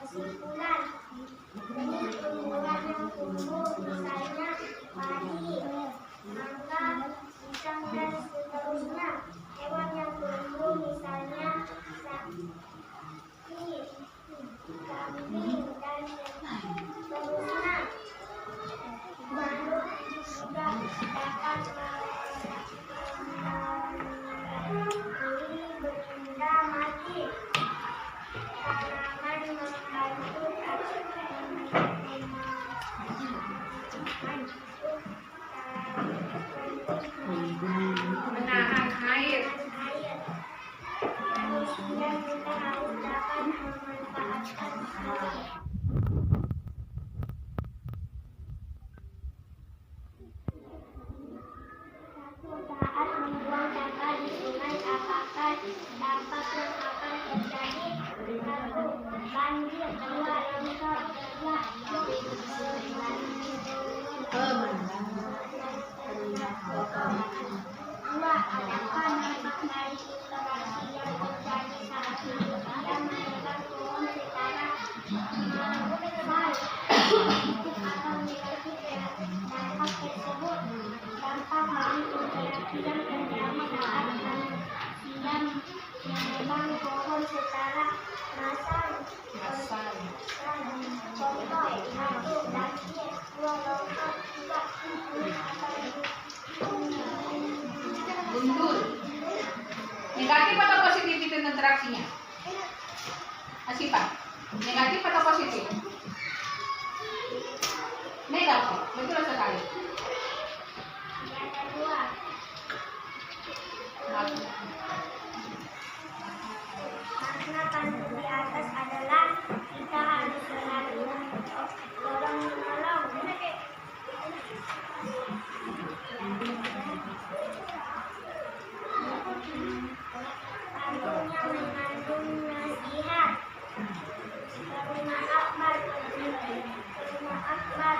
[SPEAKER 2] Kesimpulan, benih tumbuhan yang tumbuh misalnya padi, mangga, pisang dan seterusnya. Hewan yang tumbuh misalnya sapi, kambing dan seterusnya. Makhluk juga dapat diri benda mati. Tanaman membantu
[SPEAKER 1] Menahan air.
[SPEAKER 2] Manusia juga harus dapat memanfaatkan air. Saat membuang sampah di sungai, apakah dampak yang akan terjadi? 1. Banjir. 2. Longsor. 2. Adakah dampak dari interaksi yang terjadi saat manusia menebang pohon secara massal atau negatif? Dampak tersebut dampak dari interaksi yang terjadi saat manusia menebang pohon secara massal. Contoh 1. Banjir. 2. Longsor. 3.
[SPEAKER 1] Gundul. Negatif atau positif itu interaksinya? Asipa. Negatif atau positif? Negatif. Betul sekali.
[SPEAKER 2] Yang kedua, makna pantun di atas adalah kita harus selalu tolong menolong. Pantunnya mengandung nasihat. Karuna akbar, karuna akbar,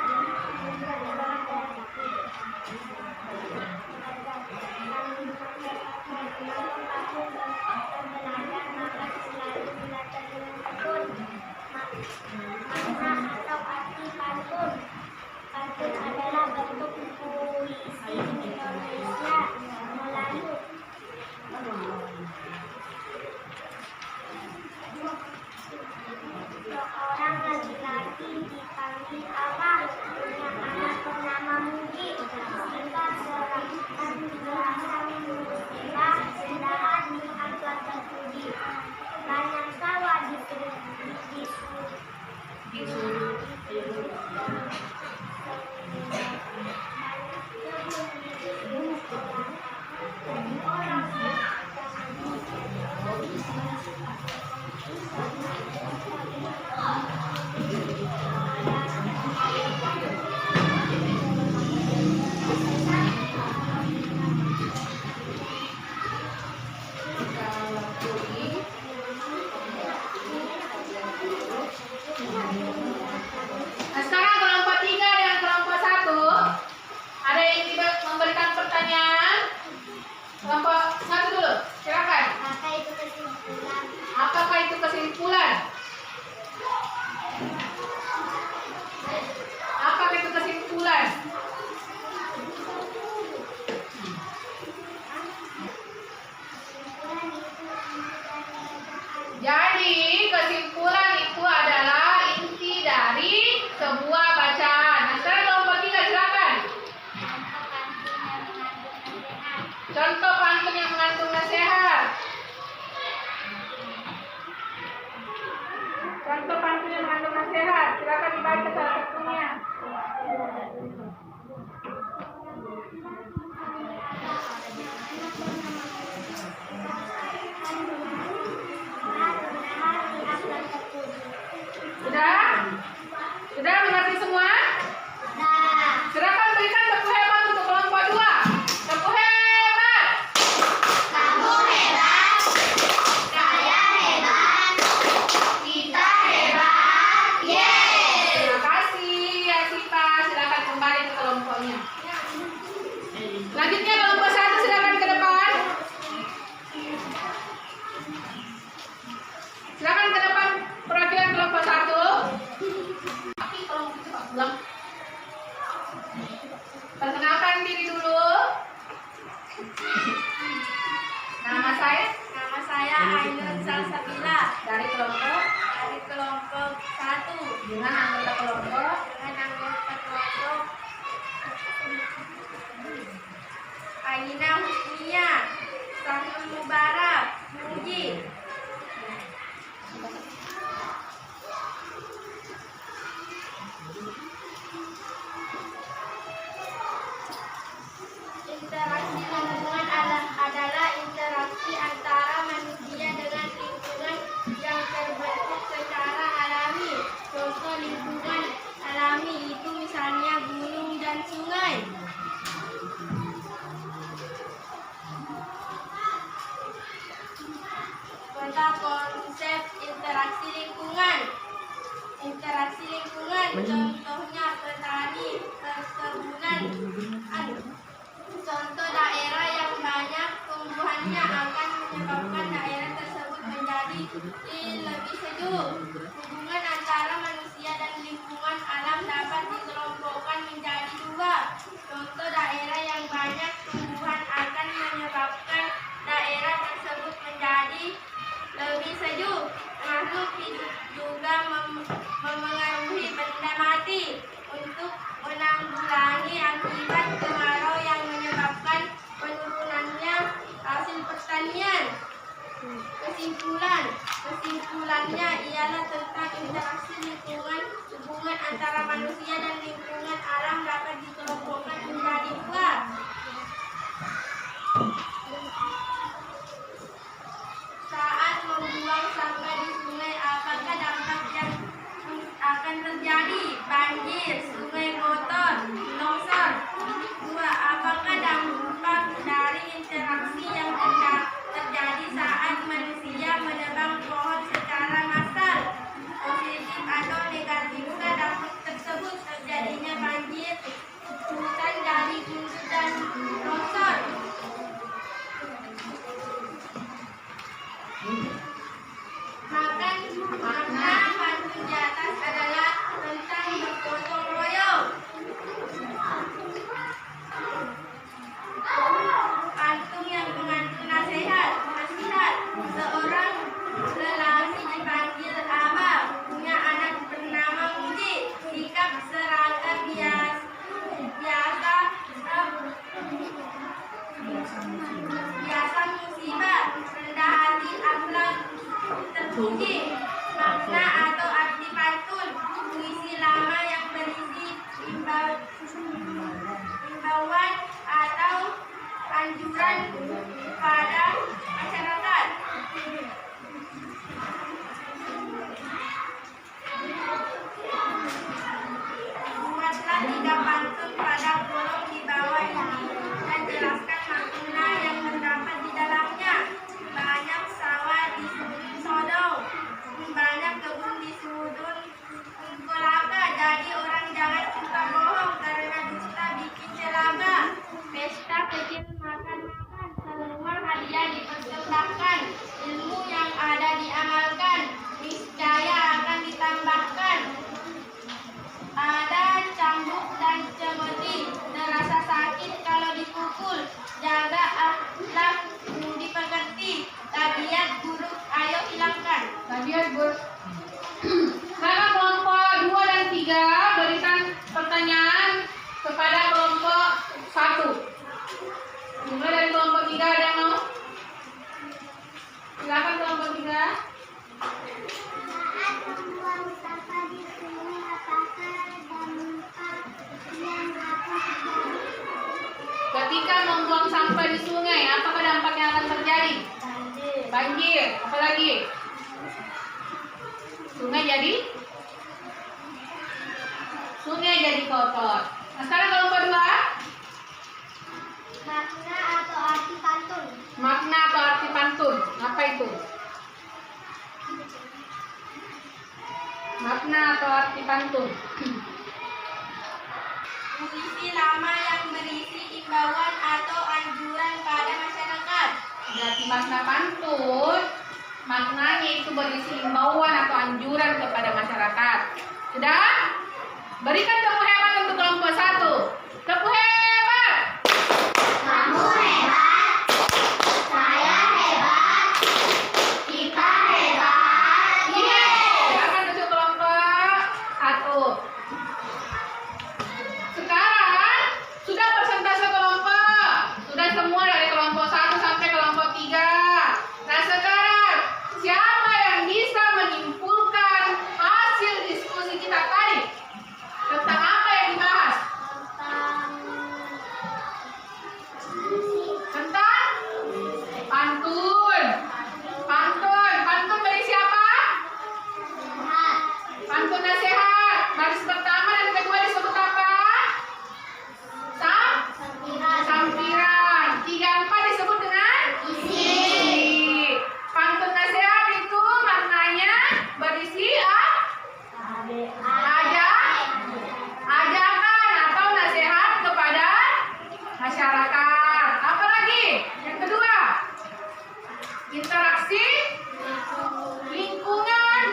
[SPEAKER 1] Selanjutnya kelompok 1 silakan ke depan. Silakan ke depan perwakilan kelompok 1. Tapi kalau kita bilang perkenalkan diri dulu. Nama saya Ainur Salsabila dari kelompok 1 dengan anggota kelompok Aina Husnia, Sahul Mubarak, Muji. Interaksi lingkungan adalah interaksi antara manusia dengan lingkungan yang terbentuk secara alami. Contoh lingkungan alami itu misalnya gunung dan sungai. Tentang konsep interaksi lingkungan. Interaksi lingkungan contohnya petani, perkebunan. Contoh daerah yang banyak tumbuhannya akan menyebabkan daerah tersebut menjadi lebih sejuk. Hubungan antara manusia dan lingkungan alam dapat dikelompokkan menjadi 2. Contoh daerah yang banyak tumbuhan akan menyebabkan daerah tersebut menjadi lebih sejuk. Makhluk hidup juga memengaruhi benda mati untuk menanggulangi akibat kemarau yang menyebabkan penurunannya hasil pertanian. Kesimpulannya ialah tentang interaksi lingkungan. Hubungan antara manusia dan lingkungan alam dapat dikelompokkan menjadi 2. Saat membuang sampah di sungai, apakah dampak yang akan terjadi? Banjir, sungai kotor, longsor. 2. Apakah dampak dari interaksi yang terjadi saat manusia menebang pohon secara massal? Positif atau negatifkah dampak tersebut? Terjadinya banjir, hutan jadi gundul dan longsor. Makna pantun di atas adalah tentang bergotong royong. Pantun yang mengandung nasihat. Seorang lelaki dipanggil Abah, punya anak bernama Muji. Sikap seragam biasa musibah, rendah hati, akhlak terpuji. Makna atau arti pantun: puisi lama yang berisi himbauan atau anjuran pada masyarakat. Buatlah 3 pantun pada kolom di bawah ini dan jelaskan makna yang terdapat di dalamnya. Banyak sawah di sudut sodong, banyak kebun di sudut kolaka. Jadi orang jangan suka bohong, karena dusta bikin celaka. Pesta kecil makan-makan, semua hadiah dipersembahkan. Ilmu yang ada diamalkan, niscaya akan ditambahkan. Ada cambuk dan cemeti, terasa sakit kalau dipukul. Jaga akhlak, budi pekerti, tabiat buruk ayo hilangkan. Tabiat buruk. Sekarang kelompok 2 dan 3 berikan pertanyaan kepada kelompok 1. Mulai dari kelompok 3, ada yang mau? Silakan kelompok 3.
[SPEAKER 2] Saat membuang sampah di sungai, apakah dampak yang akan terjadi?
[SPEAKER 1] Ketika membuang sampah di sungai, apakah dampak yang akan terjadi? Banjir. Apalagi? Sungai jadi kotor. Nah, sekarang kelompok 2.
[SPEAKER 2] Makna atau arti pantun.
[SPEAKER 1] Makna atau arti pantun. Apa itu? Makna atau arti pantun.
[SPEAKER 5] puisi lama yang berisi imbauan atau anjuran pada masyarakat.
[SPEAKER 1] Berarti makna pantun, maknanya itu berisi imbauan atau anjuran kepada masyarakat. Sudah? Berikan tepuk hebat untuk kelompok 1. Tepuk hebat.
[SPEAKER 2] Kamu hebat, saya hebat, kita hebat.
[SPEAKER 1] Yeay. Silakan untuk kelompok 1. Sekarang sudah persentase kelompok. Sudah semua dari kelompok 1 sampai kelompok 3. Nah sekarang siapa yang bisa menyimpulkan hasil diskusi kita tadi? Tentang apa yang dibahas? Tentang pantun. Pantun berisi apa? Pantun nasihat. Baris pertama dan kedua disebut apa? Sampiran. 3, 4 disebut dengan isi. Pantun nasihat itu maknanya berisi ajakan atau nasihat kepada masyarakat. Apa lagi? Yang kedua, interaksi lingkungan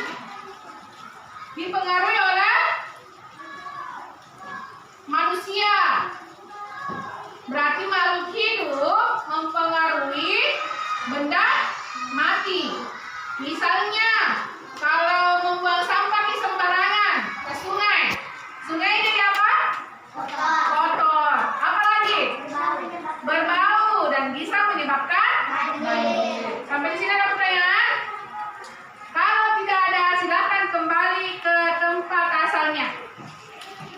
[SPEAKER 1] dipengaruhi oleh manusia. Berarti makhluk hidup mempengaruhi benda mati. Misalnya, kalau membuang sampah di sembarangan ke sungai, sungai jadi apa? Kotor. Apa lagi? Berbau dan bisa menyebabkan banjir. Sampai di sini ada pertanyaan? Kalau tidak ada, silakan kembali ke tempat asalnya.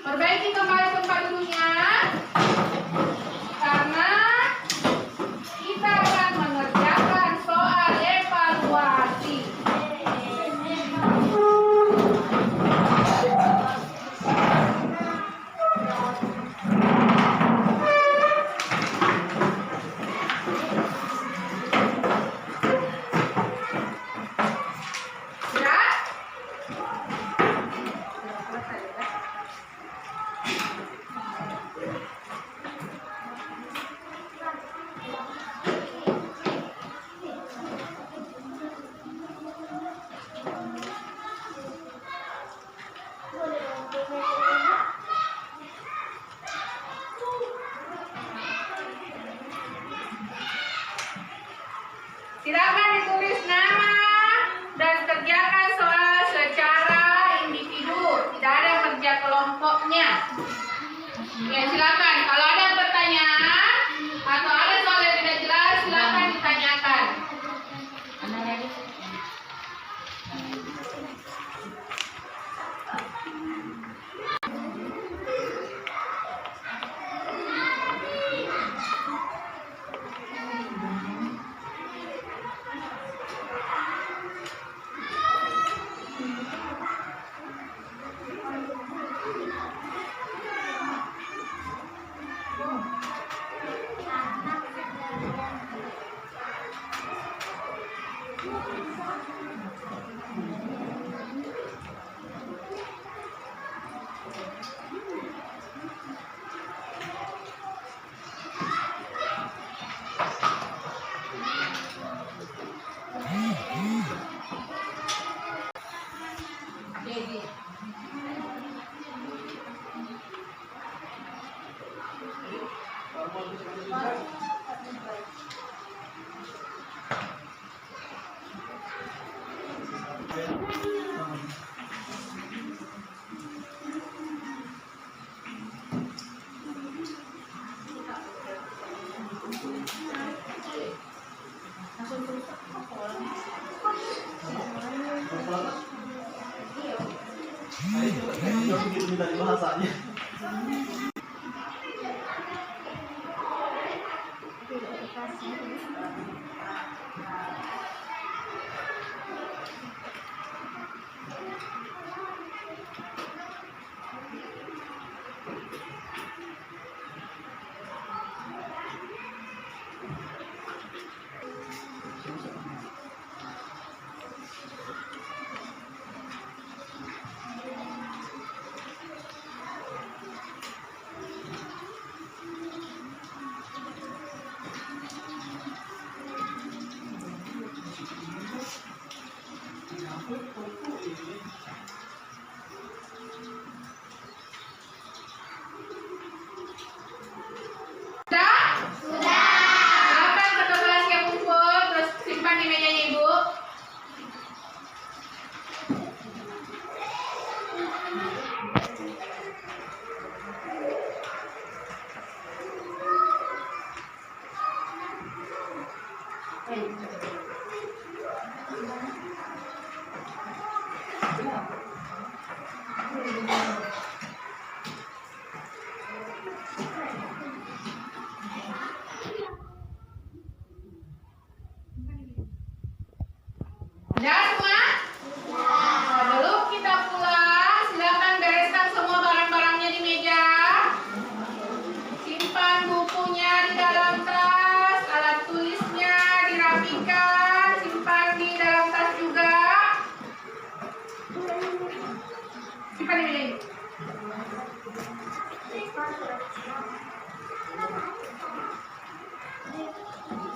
[SPEAKER 1] Perbaiki kembali tempat duduknya, karena kita akan mengerjakan soal evaluasi. Sudah? Silakan ditulis nama dan kerjakan soal secara individu, tidak ada kerja kelompoknya. Ya silakan. Kalau ada pertanyaan atau ada soal yang tidak jelas, silakan ditanyakan.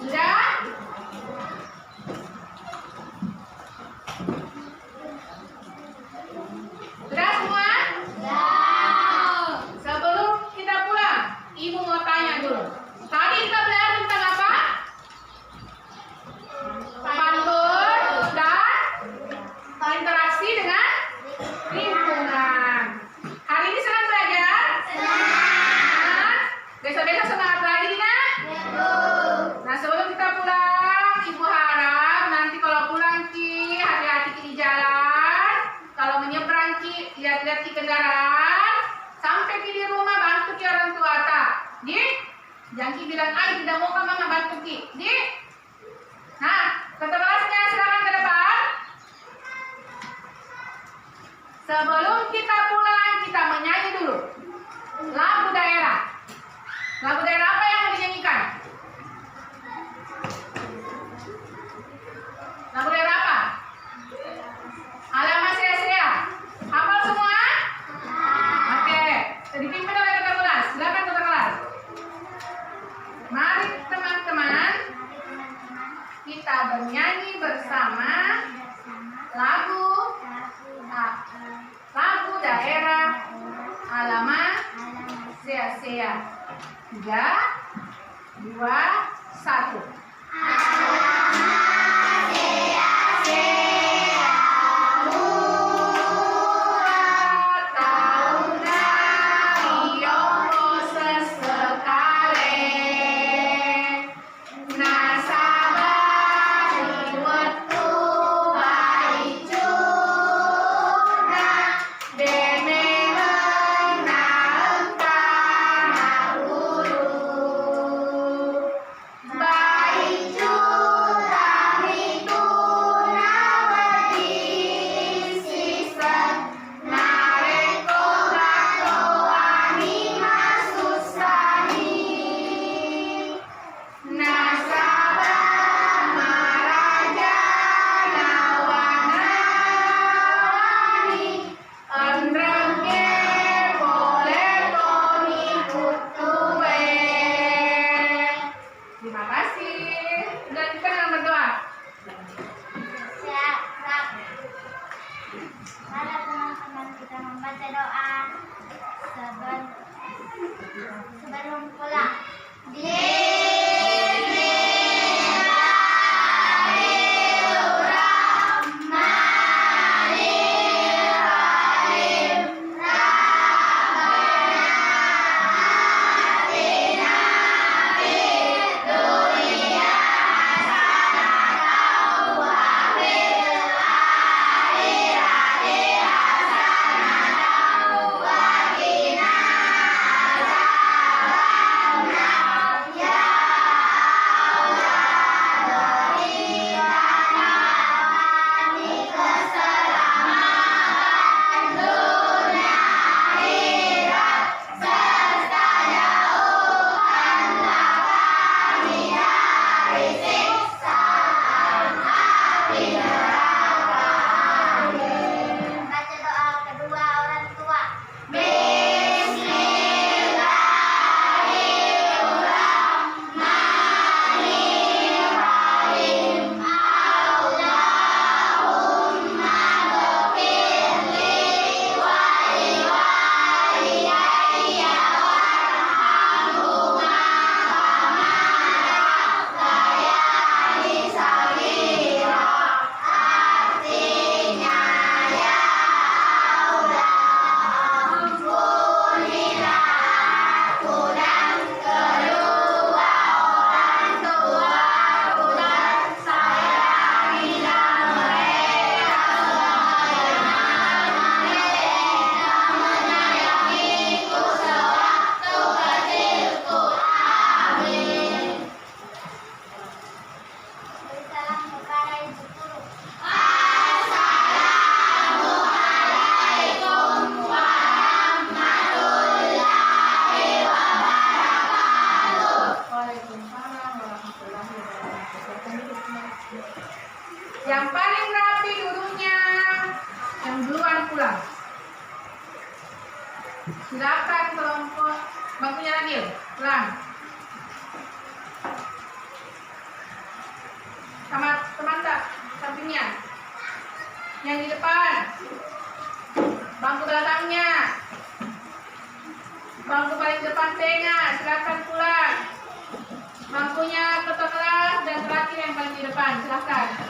[SPEAKER 1] Sudah? Sudah semua? Sebelum kita pulang, Ibu mau tanya dulu. Tadi kita belajar tentang apa? Pantun dan interaksi dengan lingkungan. Hari ini senang belajar? Senang. Besok-besok semangat lagi, Dina? Nah, sebelum kita pulang, Ibu harap nanti kalau pulang Ki, hati-hati Ki di jalan. Kalau menyeberang Ki, lihat-lihat Ki kendaraan. Sampai Ki di rumah bantu Ki orang tua tak. Di? Jangan Ki bilang, ay tidak mau kan mama bantu Ki. Di? Nah, ketua kelasnya silakan ke depan. Sebelum kita pulang, kita menyanyi dulu lagu daerah. Lagu daerah apa yang mau dinyanyikan? Lagu daerah apa? Alamat Sea-Sea. Hafal semua? Oke. Dipimpin oleh ketua kelas. Silakan ketua kelas. Mari teman-teman kita bernyanyi bersama lagu daerah Alamat Sea-Sea. 3, 2, 1. Terima kasih. Lanjutkan dengan berdoa.
[SPEAKER 5] Mari teman-teman kita membaca doa sebelum pulang. Baca doa kedua orang tua. Salam kepada ibu guru.
[SPEAKER 1] Waalaikumsalam warahmatullahi wabarakatuh. Yang paling rapi duduknya yang duluan pulang. Silakan kelompok Bangkunya Nabil, pulang. Sama teman tak sampingnya. Yang di depan. Bangku belakangnya. Bangku paling depan tengah, silakan pulang. Bangkunya ketua kelas dan terakhir yang paling di depan, silakan.